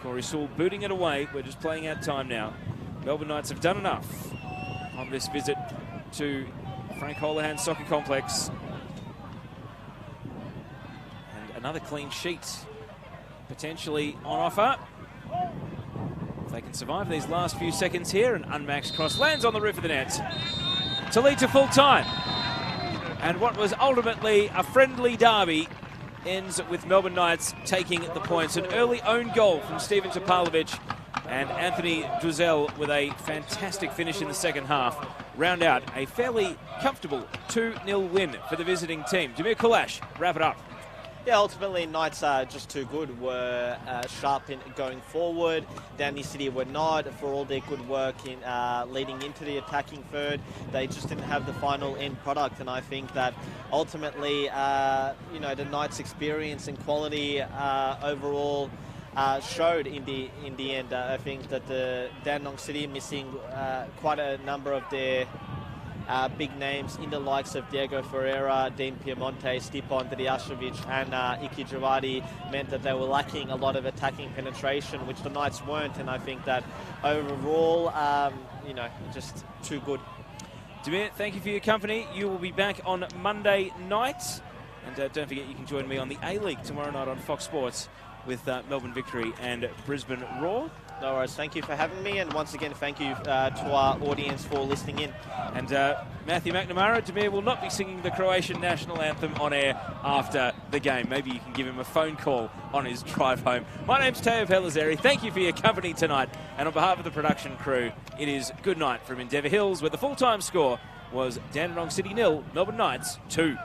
Corey Sewell booting it away. We're just playing out time now. Melbourne Knights have done enough on this visit to Frank Holohan Soccer Complex. And another clean sheet potentially on offer. If they can survive these last few seconds here, an unmaxed cross lands on the roof of the net to lead to full time. And what was ultimately a friendly derby ends with Melbourne Knights taking the points. An early own goal from Steven Topalovic and Anthony Drizel with a fantastic finish in the second half. Round out a fairly comfortable 2-0 win for the visiting team. Jamir Kulash, wrap it up. Yeah, ultimately, Knights are just too good. Were sharp in going forward. Dandenong City were not, for all their good work in leading into the attacking third. They just didn't have the final end product, and I think that ultimately, the Knights' experience and quality overall showed in the end. I think that the Dandenong City missing quite a number of their big names in the likes of Diego Ferreira, Dean Piemonte, Stipan Drijašević and Iki Javadi meant that they were lacking a lot of attacking penetration, which the Knights weren't, and I think that overall, just too good. Damir, thank you for your company. You will be back on Monday night, and don't forget you can join me on the A-League tomorrow night on Fox Sports with Melbourne Victory and Brisbane Roar. No worries. Thank you for having me, and once again, thank you to our audience for listening in. And Matthew McNamara, Damir will not be singing the Croatian national anthem on air after the game. Maybe you can give him a phone call on his drive home. My name's Teo Pellizzeri. Thank you for your company tonight, and on behalf of the production crew, it is good night from Endeavour Hills, where the full-time score was Dandenong City 0, Melbourne Knights 2.